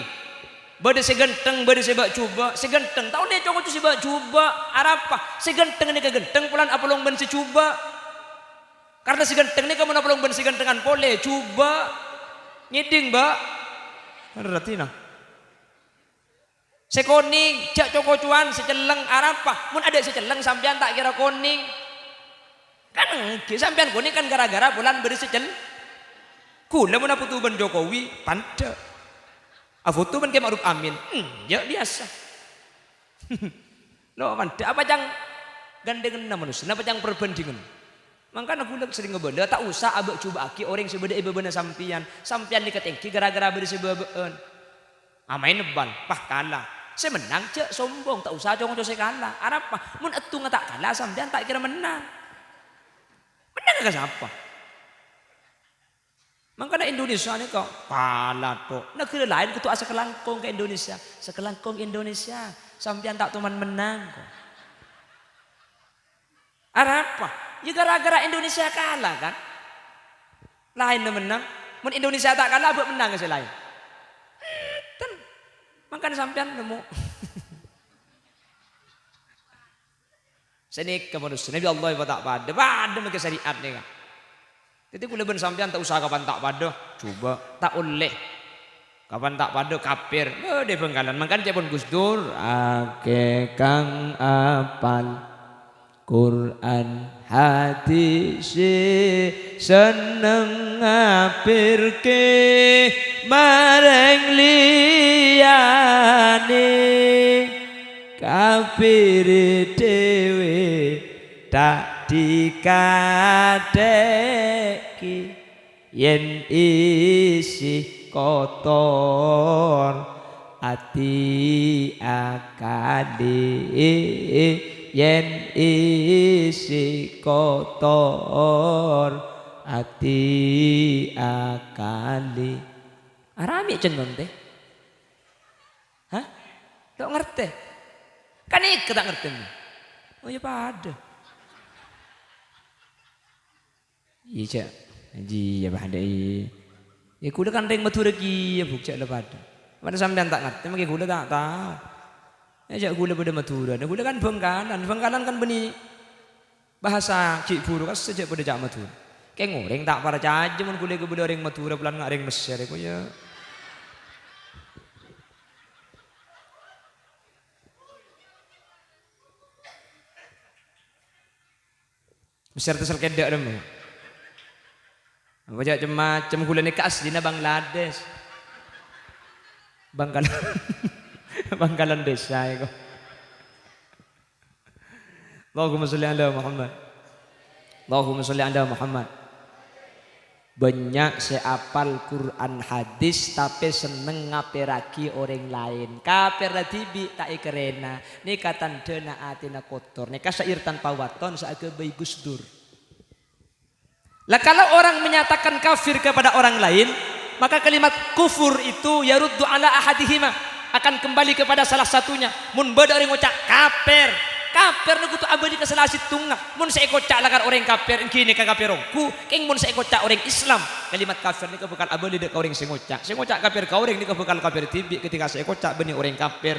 Speaker 2: Bade segenteng, bade sebak cuba, segenteng. Tahu dia cokot tu sebak cuba. Arapa? Segenteng ni kegenteng pulan apalong ben secuba. Karena segenteng ni kamu apalong ben segentengan pole cuba. Ngiding ba? Berarti nah. Sekoning, jak cokocuan, seceleng arapa? Mun ada seceleng sampean tak kira koning. Kan sampean koning kan gara-gara bulan beri seceleng. Kula mun aputu ben Jokowi pante. Aputu ben Ma'ruf Amin. Ya biasa. Lo pante apa jang gandengan manusia, apa jang perbandingan. Mangkana kula sering ngebenda tak usah abek coba aki orang sebeda ibebena sampian. Sampian diketengki gara-gara beri sebebeun. Amain neban, pah kalah. Saya menang cek sombong tak usah cong saya kalah. Arapa? Mun etu tak kalah sampean tak kira menang. Menang ke siapa? Makanya Indonesia ni kok kalah tok. Negara lain kutu asa kelangkong ke Indonesia. Sekelangkong Indonesia. Sampian tak tuman menang kok. Apa? Ya gara-gara Indonesia kalah kan. Lain na menang. Mun Indonesia tak kalah buat menang ke lain. Ten. Makan sampean nemu. Sini ke manusia Nabi Allah tak pada make syariat ni kan. Jadi kula ben sampean tak usah kapan tak pada, coba tak oleh. Kapan tak pada kafir. Dia Bengkalan makan cepon Gus Dur ake kang apal Quran hadis seneng ngapirke mareng liyane kafir dewe tak dikadeki yen isi kotor ati akali yen isi kotor ati akali arami cenderung teh hah tak ngerti kan ik tak ngerti oh ya pada iya cak haji ya pada ya kuda kan ring matu lagi ya buk cak pada pada sampean tak ngerti mungkin kuda tak tahu ya cak kuda pada Madura dan kuda kan Bengkalan kan benih bahasa cik buru kan sejak pada cak Madura kayak ngoreng tak para caja mun kuda ke pada ring Madura pelan nggak ring Mesir aku ya Mesir tersel kedak demu wajah macam gula ni kas dina Bangladesh Bangkalan desa itu Allahumma sholli ala Muhammad Allahumma sholli ala Muhammad banyak seapal Quran hadis tapi seneng ngapiraki orang lain kafir tibi tak ikerena ni katan dena atina kotor ni kasair tanpa waton saake bayi Gus Dur. Lah kalau orang menyatakan kafir kepada orang lain, maka kalimat kufur itu yaruddu ala ahadihima akan kembali kepada salah satunya. Mun beda orang ngucap kafir, kafir niku tu abadi ke salah situngah. Mun saya kocak lakan orang kafir, kini ka kafirku, keng mun saya kocak orang Islam. Kalimat kafir niku bukan abadi dek orang sing ngocak. Sing ngocak kafir ka orang niku bukan kafir tibi ketika saya kocak benih orang kafir.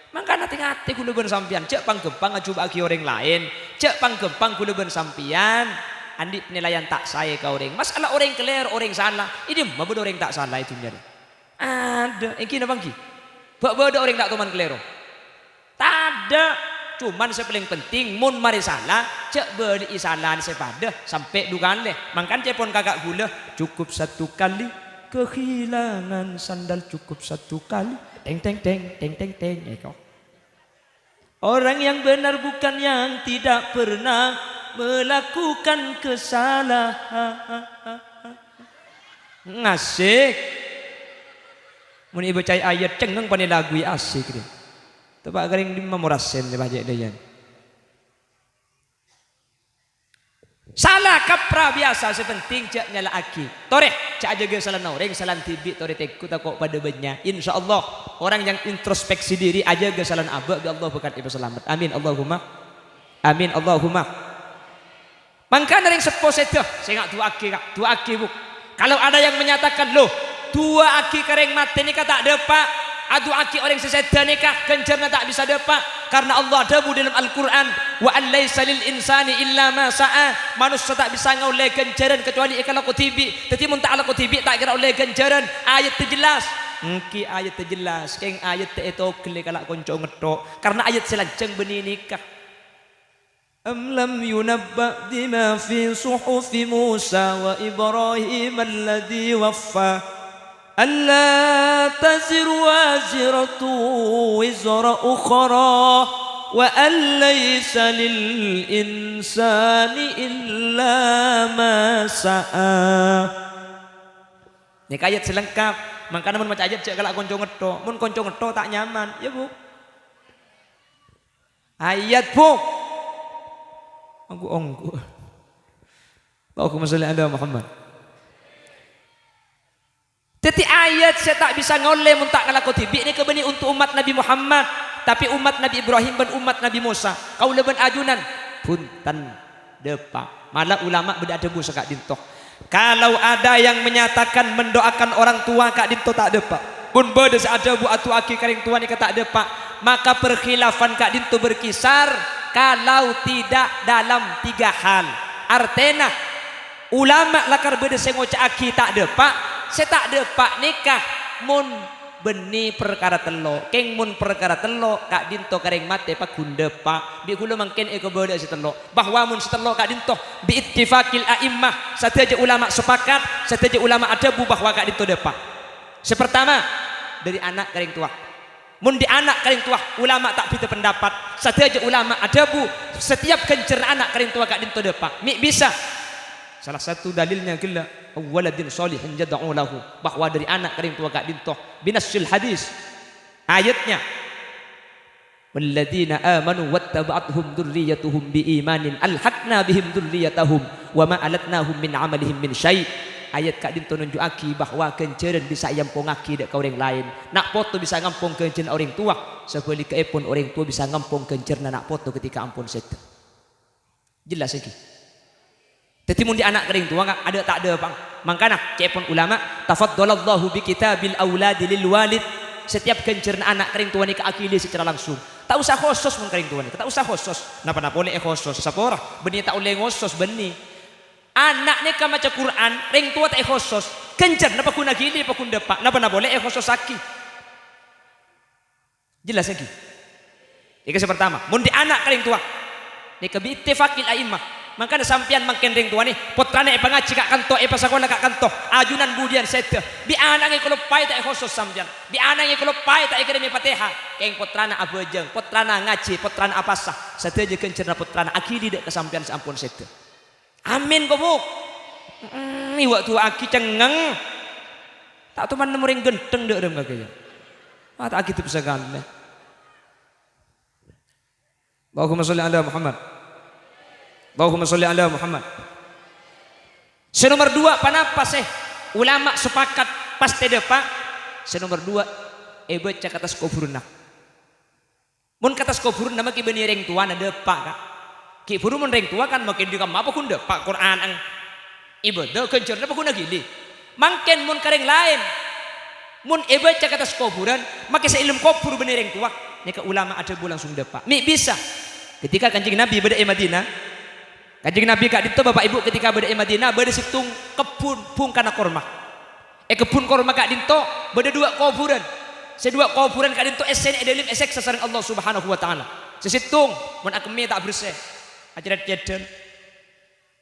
Speaker 2: Maka hati-hati kula ben sampean, cek panggempang coba aki orang lain, cek panggempang kula ben sampean. Andi penilaian tak saya ke orang. Masalah orang keler, orang salah. Ini mah bodoh orang tak salah itu nyari. Ada. Ini apa ki? Bodoh orang tak teman kelero. Tak ada. Cuman yang paling penting mun mari salah, cek beri salah sepada sampai dugaan leh. Mangkan cepon kakak gula cukup satu kali kehilangan sandal cukup satu kali. Teng teng teng teng teng teng. Orang yang benar bukan yang tidak pernah melakukan kesalahan. Ngasih. Mun ibu cai ayat cengeng pani lagu asik dia. Tepak kering di memorasen di bajak dia. Salah kaprah biasa sepenting cak nyala aki. Tore cak aja ge salah noreng salah tibi tore teku takok pada benya. Insyaallah orang yang introspeksi diri aja ge salah abak bi Allah berkat ibu selamat. Amin Allahumma. Amin Allahumma. Mangka dari sepo sedah, saya nggak dua aki bu. Kalau ada yang menyatakan loh, dua aki kering mati nikah tak depak, adu aki orang sesedah nikah kencerna tak bisa depak, karena Allah dabu dalam Al-Quran, wa an laisa lil insani illa ma sa'a, manusia tak bisa ngoleh kenceran kecuali kalau kutibi, tetapi mun tak ala kutibi tak kira oleh kenceran, ayat terjelas. Engki ayat terjelas, keng ayat itu kele kalau konco ngetok, karena ayat selanjang benih nikah. أم لم ينبأ بما في صحف موسى وإبراهيم الذي وفى ألا تزر وازرة وزر أخرى وأن ليس للإنسان إلا ما سعى. Ini ayat selengkap. Makanya mun maca ayat cek kalau konco ngetok, mun konco ngetok tak nyaman, ya bu. Ayat bu. Onggu. Allahumma sholli ala Muhammad. Teti ayat saya tak bisa ngoleh muntak kalau kutibi ini kebeni untuk umat Nabi Muhammad, tapi umat Nabi Ibrahim dan umat Nabi Musa. Kau leban ajunan punten depak. Malah ulama beda debu sekak dintok. Kalau ada yang menyatakan mendoakan orang tua kak dinto tak ada pak. Pun beda ada bu atu aki karing tua ni kata ada pak. Maka perkhilafan kak dinto berkisar kalau tidak dalam 3 hal. Artena ulama lakar beda sengoca aki tak ada pak. Saya tak ada pak nikah mun beni perkara telo keng mun perkara telo kak dinto karing mate pak gunda pak bi kula mangken eko boda si telo bahwa mun setelo kak dinto bi ittifaqil a'immah sateja ulama sepakat sateja ulama adabu bahwa kak dinto depak. Sepertama dari anak karing tua. Mun di anak karing tua ulama tak beda pendapat sateja ulama adabu setiap kencer anak karing tua kak dinto depak mi bisa. Salah satu dalilnya gila waladin sholihin jad'u lahu bahwa dari anak karing tua kak dinto binasul hadis ayatnya walladzina amanu wattaba'athum dzurriyyatuhum biimanin alhaqna bihim dzurriyyatahum wa ma alatnahum min amalihim min syai'. Ayat kak dinto nunjukaki bahwa kenceren bisa yampungaki dak ka orang lain nak poto bisa ngampung kenceren orang tua sebalika pun orang tua bisa ngampung kencerna nak poto ketika ampun setu. Jelas lagi. Jadi mun di anak kering tua ada tak ada bang. Makanya cepon ulama tafaddalallahu bi kitabil auladi lil walid. Setiap kencerna anak kering tua ni ke akili secara langsung. Tak usah khusus mun kering tua ni. Tak usah khusus. Napa boleh khusus sapora. Beni tak boleh khusus beni. Anak ni ka maca Quran, ring tua tak khusus. Kencer napa kuna gili apa kun depak. Napa boleh khusus aki. Jelas lagi. Ini pertama. Mun di anak kering tua. Ni ke bi ittifaqil a'immah. Makanya sampian mangken ring tua ni putrane pangaji kak kanto pasakola kak kanto ajunan budian sete bi anange kalau pai tak khusus sampian bi anange kalau pai tak ikirimi Fatihah keng putrana abujeng putrana ngaji putrana apasah sateja kencerna putrana akili dak kesampian sampun sete amin kobuk ni waktu aki cengeng tak tuman nemu ring genteng dak dem kagaya tak aki tu bisa gane Allahumma sholli ala Muhammad Allahumma sholli ala Muhammad. Senomor 2 panapa seh ulama sepakat pasti depak. Senomor 2 baca kata kuburna. Mun kata kuburna maki beni reng tua na depak kak. Ki buru mun reng tua kan makin dikam apa kun depak Quran ang ibadah kencur apa kun gili. Mangken mun kareng lain. Mun baca kata kuburan maki sa ilmu kubur beni reng tua. Nika ulama ada bu langsung depak. Mi bisa. Ketika Kanjeng Nabi berada di Madinah Kanjeng Nabi kak dinto bapak ibu ketika berada di Madinah berada situng kebun pung kana korma. Kebun korma kak dinto berada 2 kuburan. Sedua kuburan kak dinto esen edelim esek sasarang Allah Subhanahu wa taala. Sesitung mun akemi tak bersih. Ajaran jeden.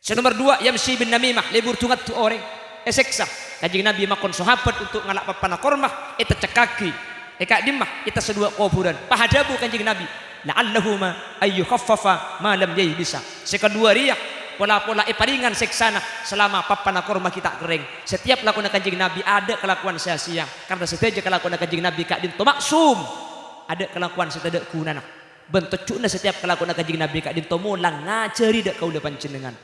Speaker 2: Senomor 2 yamsi bin namimah lebur tungat tu orang. Eseksa. Kanjeng Nabi makon sahabat untuk ngalak papana korma eta cekaki. Kak dimah kita sedua kuburan. Pahadabu Kanjeng Nabi la'allahuma ayyu khaffafa ma lam yai bisa. Sekedua riak pola-pola paringan seksana selama papana korma kita kering. Setiap lakukan Kanjeng Nabi ada kelakuan sia-sia karena setiap kelakuan Kanjeng Nabi kak dinto maksum. Ada kelakuan setiap kunana. Bentuk cuna setiap kelakuan Kanjeng Nabi kak dinto mulang ngajari dak kaula panjenengan.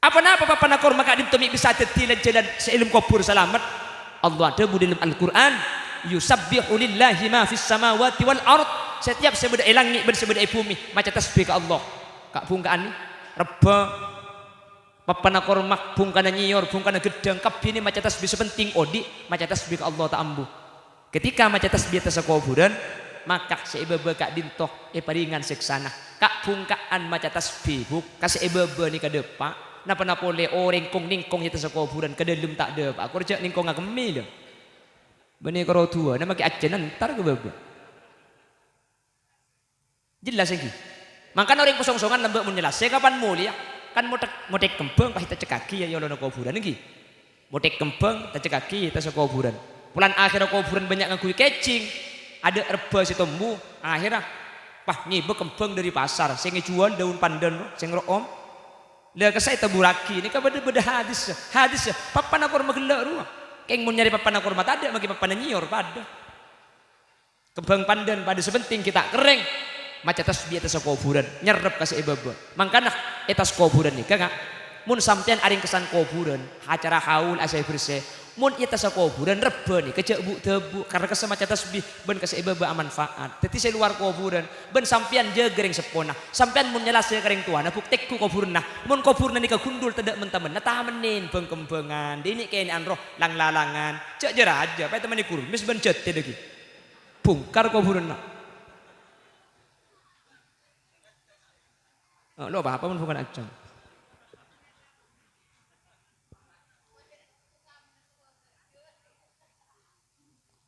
Speaker 2: Apa-apa papana korma kak dinto bisa tetilan jalan seilmu kubur selamat. Allah ada dalam Al-Qur'an yusabbihu lillahi ma fis samawati wal ard. Setiap sebeda langit bersebeda bumi maca tasbih ke Allah. Kak bungkaan ni reba papana kormak bungkana nyior bungkana gedang kabini maca tasbih sepenting odi maca tasbih ke Allah tak ambu. Ketika maca tasbih atas kuburan maka seibaba kak dintoh paringan seksana. Kak bungkaan maca tasbih buk kasih ibaba ni ka depak napa boleh orang kong ningkong atas kuburan ke dalam tak depak. Aku rejak ningkong ngakemi dah. Bani karo tua nama ki ajenan entar ke baba. Jelas lagi. Makanya orang kosong-kosongan lembek menjelaskan kapan mulia kan mau tek kembang pahit cekaki ya yolono kuburan lagi. Mau tek kembang cekaki kita kuburan. Pulan akhir kuburan banyak ngakui kecing. Ada reba si tombu akhirnya pah ngibe kembang dari pasar. Sing ngejual daun pandan sing room. Lah kesai taburaki ini kan beda hadis. Hadis ya. Papan akor magelak ruang. Keng mau nyari papan akor mata ada magi papan nyior pada. Kembang pandan pada sepenting kita kering. Maca tasbih atas kuburan nyerep kasih ibaba mangkana etas kuburan nih kakak mun sampean aring kesan kuburan acara haul asai bersih mun ieu tasa kuburan rebe nih kecek bu tebu karena kesemaca tasbih ben kasebeba manfaat teti saya luar kuburan ben sampean jegereng sepona sampean mun nyelas kereng tuana buktek ku kuburna mun kuburna ni kagundul tidak mentamen tah menin bengkembengan dini kene anroh lang lalangan cek jera aja pae temen kurun mis ben cet lagi bungkar kuburna lo apa mun bukan acang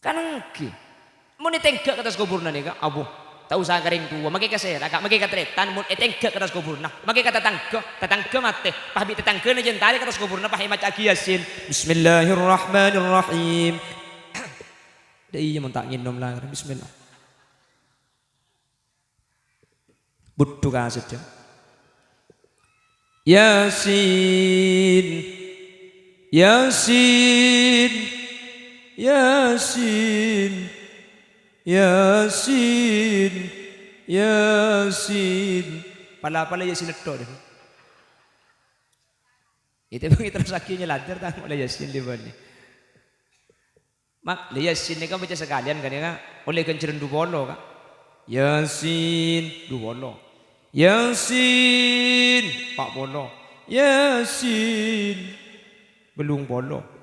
Speaker 2: kan engke mun tenggak ke atas kuburna nih kak abu tak usah kering tua makai kasera kak makai katretan mun tenggak ke atas kuburna makai kata tetangga mate pahbi tetangga na jentari ke atas kuburna pahi maca yasin bismillahirrahmanirrahim dah iya mun tak nginom lah bismillah butuh kasih yasin yasin Yasin Yasin Yasin pala-pala Yasin itu deh itu bang terus akhirnya ladar tak oleh Yasin di bawah mak Yasin ini kan baca sekalian kan ya oleh kenceren du bolo kan Yasin du bolo Yasin pak bolo Yasin belum bolo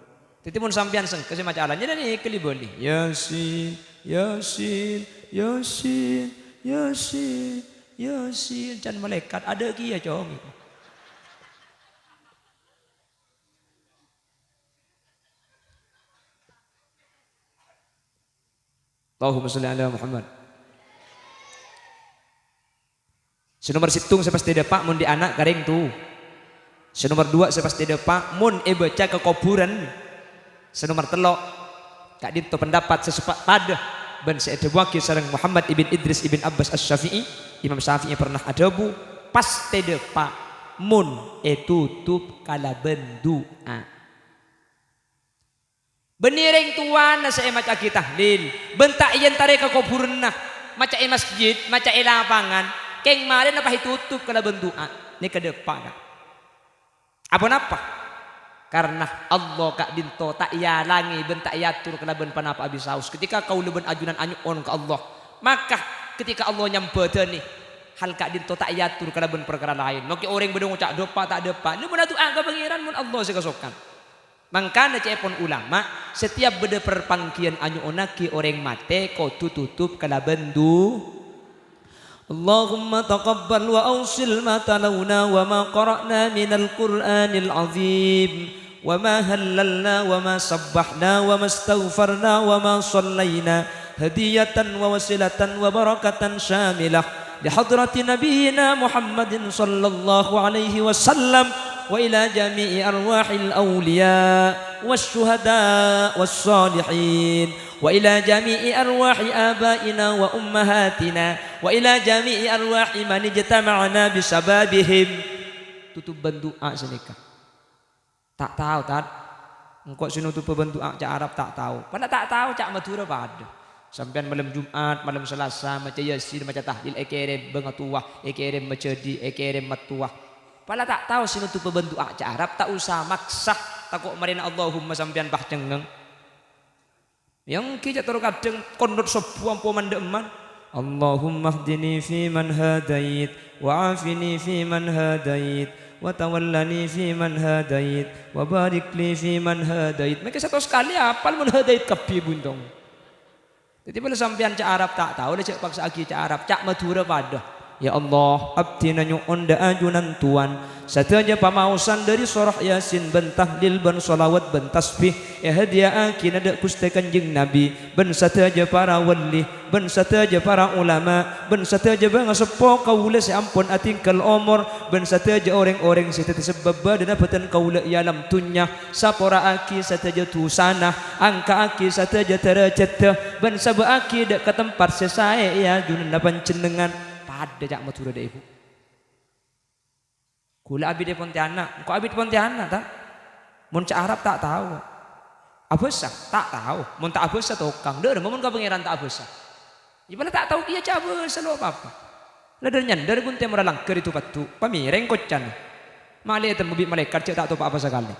Speaker 2: titi mun sampean seng kasih maca alannya dan ikli boleh Yasin Yasin Yasin Yasin Yasin can malaikat ada kia cong Allahumma sholli ala Muhammad senomor situng saya pasti depak mun di anak garing tuh senomor 2 saya pasti depak mun baca ke kuburan senomor telok kak dinto pendapat sesepak pada ben seedewaki sareng Muhammad ibn Idris ibn Abbas Asy-Syafi'i Imam Syafi'i pernah adabu pas tedepa mun tutup kala bendua benireng tuana saya maca tahlil bentak yen tare ka kuburna maca masjid maca lapangan keng maren apa ditutup kala bendua ni ke depan apa karena Allah kak dinto tak ialangi bentak yatur kena ben panapa abis saus ketika kau leben ajunan anyuon ke Allah maka ketika Allah nyambedani hal kak dinto tak yatur kena ben perkara lain maki orang bedong ucap dopa tak depa lu benatu angka pangeran mun Allah sekasokan mangkana cepon ulama setiap beda perpangkian anyuonaki orang mate kau tutup kena bendu Allahumma taqabbal wa awsil ma talawna wa ma qara'na minal Qur'anil azim wa ma hallalna wa ma sabbahna wa ma astaghfarna wa ma sallayna hadiyatan wa wasilatan wa barakatan syamilah li hadrati nabiyyina Muhammadin sallallahu alaihi wasallam wa ila jami'i arwahil awliya wasyuhada wassalihin wa ila jami'i arwahi abaina wa ummahatina wa ila jami'i arwahi man ijtama'na bisababihim tutup bendoa senika tak tahu tat engkau sinutup bendoa cak Arab tak tahu pada tak tahu cak Madura pada sampean malam Jumat malam Selasa maca Yasin maca tahlil ekerem bengatuah ekerem macedi ekerem matuah pada tak tahu sinutup bendoa cak Arab tak usah maksa takut marina Allahumma sampean bah cengeng yang kita terkadang kondor sebuah pemandeman Allahumma hdini fi man hadait wa afini fi man hadait wa tawallani fi man hadait wa barik li fi man hadait mereka satu sekali apal man hadait kapi bundong jadi bila sampean cak Arab tak tahu dia cak paksa lagi cak Arab cak Madura pada ya Allah abdi nanyuon da ajunan tuan saja pamausan dari surah Yasin ben tahlil ben solawat ben tasbih ya hadiah akin ada kuste kanjeng Nabi ben saja para wali ben saja para ulama ben saja bang sepo kaula seampun atingkal umur ben saja orang-orang sitati sebab dan apatan kaula ya lam tunya sapora aki saja tu sana angka aki saja terajat ben sabak aki dak ke tempat sesae ya dunan pancenengan ada jak Madura deh ibu. Kula abi de Pontianak, kok abi de Pontianak tak? Mun cak Arab tak tahu. Abesa tak tahu. Mun tak abesa tokang. Deur mun ka pangeran tak abesa. Ibala tak tahu iya cak abesa lo apa-apa. Ladar nyandar gunte meralang keur itu patu. Pamireng kocan. Male temu malaikat cak tak tahu apa sekali.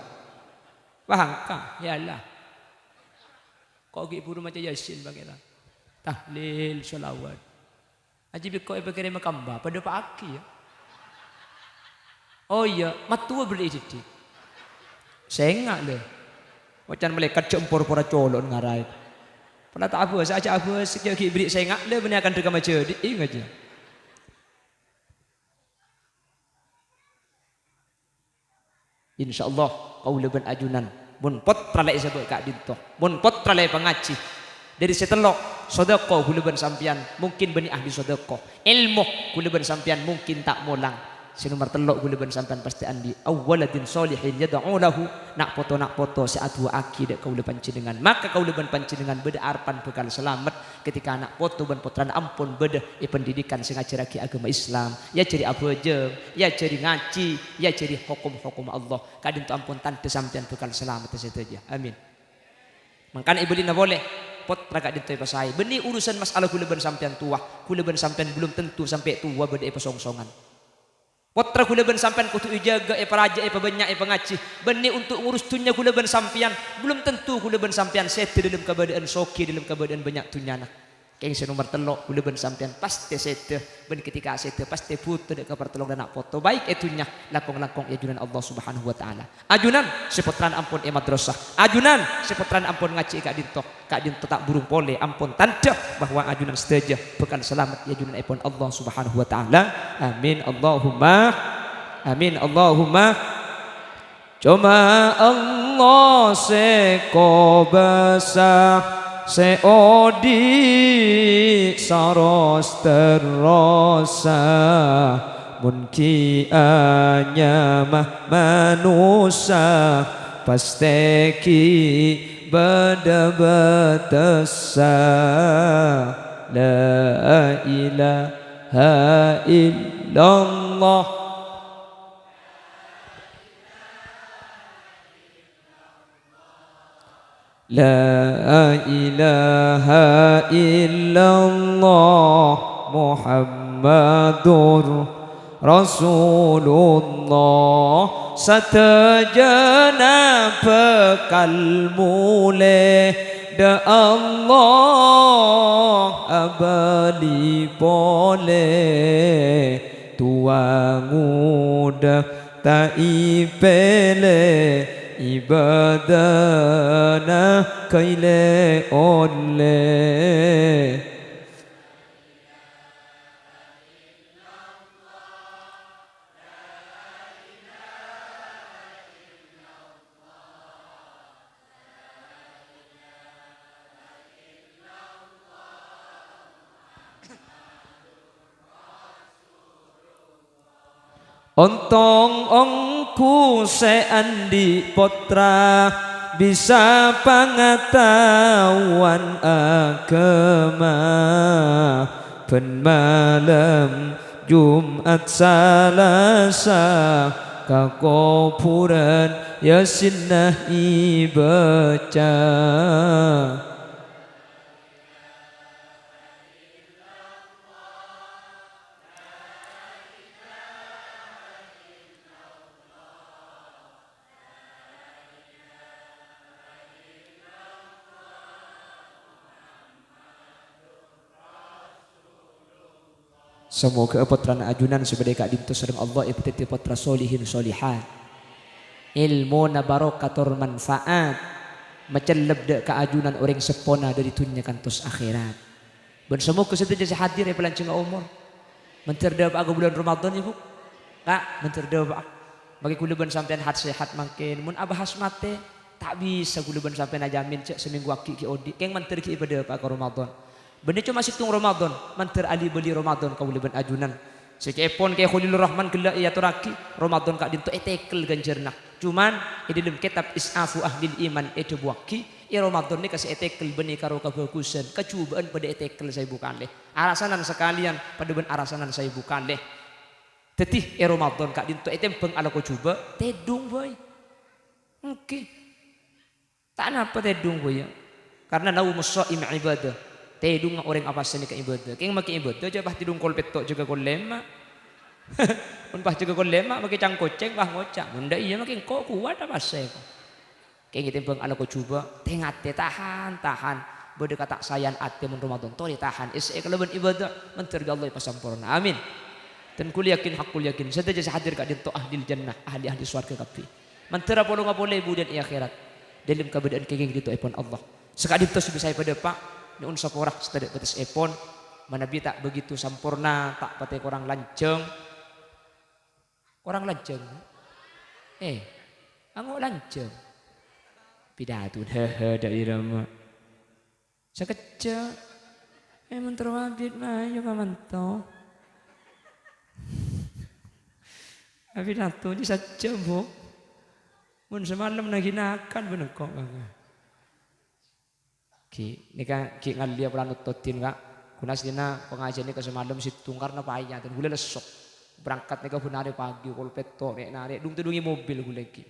Speaker 2: Paham ka? Ya Allah. Kok gi buru macam Yasin bagaimana? Tahlil, sholawat. Aji kok ibagai makamba pada Pak Aki ya. Oh iya, matua beri jadi. Sengak le. Wacan malaikat jempor pora colon ngarai. Pernah tak apa, saja apa sekian beri sengak le benar akan rekam aja. Ingat aja. InsyaAllah kau leban ajunan. Mun pot tralek sebab kak dintoh. Mun pot tralek pengaji. Dari setelok sedekah kuleban sampian mungkin bani ahli sedekah. Ilmu kuleban sampian mungkin tak molang. Sinomor telok kuleban sampian pasti andi awwaladin solihin yad'u lahu nak foto saat dua aki dak kau leban panjenengan. Maka kau leban panjenengan beda arpan bekal selamat ketika anak foto ban potran ampun beda pendidikan sing ajarake agama Islam. Ya jadi apa aja, ya jadi ngaji, ya jadi hukum-hukum Allah. Kadin tu ampun tante sampian bekal selamat saja. Amin. Makanya ibu lina boleh pot ragak dintoy pasai. Beni urusan masalah kuleban sampean tua, kuleban sampean belum tentu sampai tua beda pasong-songan. Potra kuleban sampean kutu ijaga paraja banyak pengaji. Beni untuk ngurus dunia kuleban sampean belum tentu kuleban sampean sete dalam keadaan soki dalam keadaan banyak tunyana. Keng nomor telok kuleban sampean pasti sete. Ben ketika sete pasti butuh dek pertolongan dan nak foto baik itunya lakong-lakong ajunan Allah Subhanahu wa taala. Ajunan sepotran ampun madrasah. Ajunan sepotran ampun ngaji kak dinto tak burung pole ampun tanda bahwa ajunan setuju bekal selamat ajunan ampun Allah Subhanahu wa taala. Amin Allahumma amin Allahumma. Cuma Allah seko besar seodi saros terrosa munki anyamah manusia pasteki bada batasa la ilaha illallah. La ilaha illallah Muhammadur Rasulullah. Satajana bekal mule da Allah abali boleh tuang muda tak ipele ibadana kaile oleh. Ontong ongku seandi potra bisa pengetahuan agama. Ben malam Jumat Salasa kakuburan Yasin nahi baca. Semoga putra ajunan sebagai kak dinto sedang Allah ibtiti putra solihin solihat. Ilmu na barokatur manfaat. Maceleb dek keajunan orang sepona dari dunia kantos akhirat. Ben semoga setuju hadir ya pelancing umur. Menterdep aku bulan Ramadan ibu. Kak menterdep bagi kuleban sampean hat sehat makin. Mun abah mate tak bisa kuleban sampean ajamin cek seminggu aki ki odi. Keng menter ki ibadah pak Ramadan. Bener cuma situng Ramadan, manter ali beli Ramadan kau leban ajunan. Sekepon kayak Khalilur Rahman gelak ya turaki Ramadan kak dinto etekel ganjerna. Cuman di dalam kitab Isafu Ahlil Iman itu buaki. Ramadan ni kasih etekel benih karo kebagusan, kecubaan pada etekel saya bukan leh. Arasanan sekalian pada ben arasanan saya bukan leh. Tetih Ramadan kak dinto etempeng ala ko coba tedung boy. Oke. Tak napa tedung boy ya. Karena nau musaim ibadah. Tedung orang apa seni ke ibadah. Keng makin ibadah aja bah tidung kol petok juga kol lema. Pun bah juga kol lema makin cangkoceng bah ngocak. Bunda iya makin kok kuat apa sih? Kayak gitu bang ala ko coba tengat tahan bode kata sayan ate mun Ramadan to ditahan kalaban ibadah mentergi Allah pasampurna amin dan kul yakin hakul yakin sedaja hadir ka dinto ahli jannah ahli surga kapi mentera polo ngapole budan akhirat dalam keadaan kenging dito ipon Allah sekali tos bisa pada pak ni unsa porah sedadak betes ipon manabi tak begitu sampurna tak pate kurang lanceng anggo lanceng pidato dari Rama sekecil mentero abid mayo kamanto pidato di saja bu mun semalam naginakan bener kok ki nika ki ngalia planut totin kak kunas dina pengajian nika semalam situng karena payah dan gula lesok berangkat nika hunare pagi kul peto nek narik dung tudungi mobil gula ki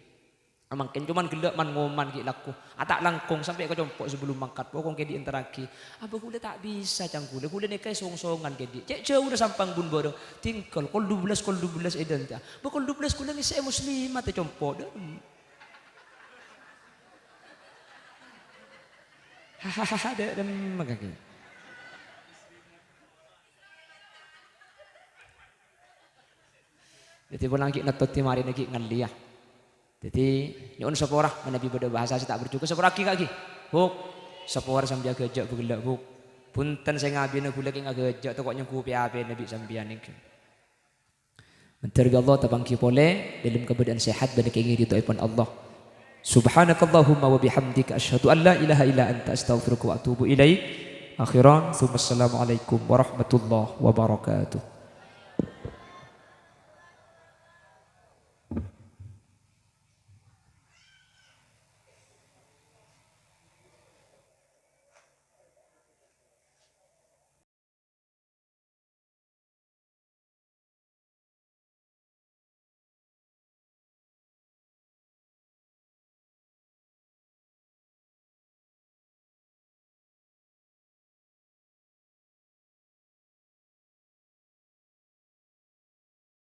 Speaker 2: amangken cuman gelak man ngoman ki laku atak langkung sampai ke compok sebelum mangkat pokong ke di interaki apa gula tak bisa cang gula nika song-songan ke di cek jauh udah sampang bun borong tinggal kol 12 edan ta bakol 12 kula ni saya muslimat te compok dah hahaha ada magagi jadi pulang ki natot timari nagi ngalia jadi nyun seporah menabi pada bahasa saya tak bercukup seporah kaki huk seporah sambil gejak bergelak huk punten saya ngabi nak gula keng gejak tu kok nyengku piape nabi sambian ini mentergi Allah tabangki pole dalam keadaan sehat dan kenging itu ipon Allah subhanakallahumma wa bihamdika asyhadu an la ilaha illa anta astaghfiruka wa atubu ilaik akhiran assalamualaikum warahmatullahi wabarakatuh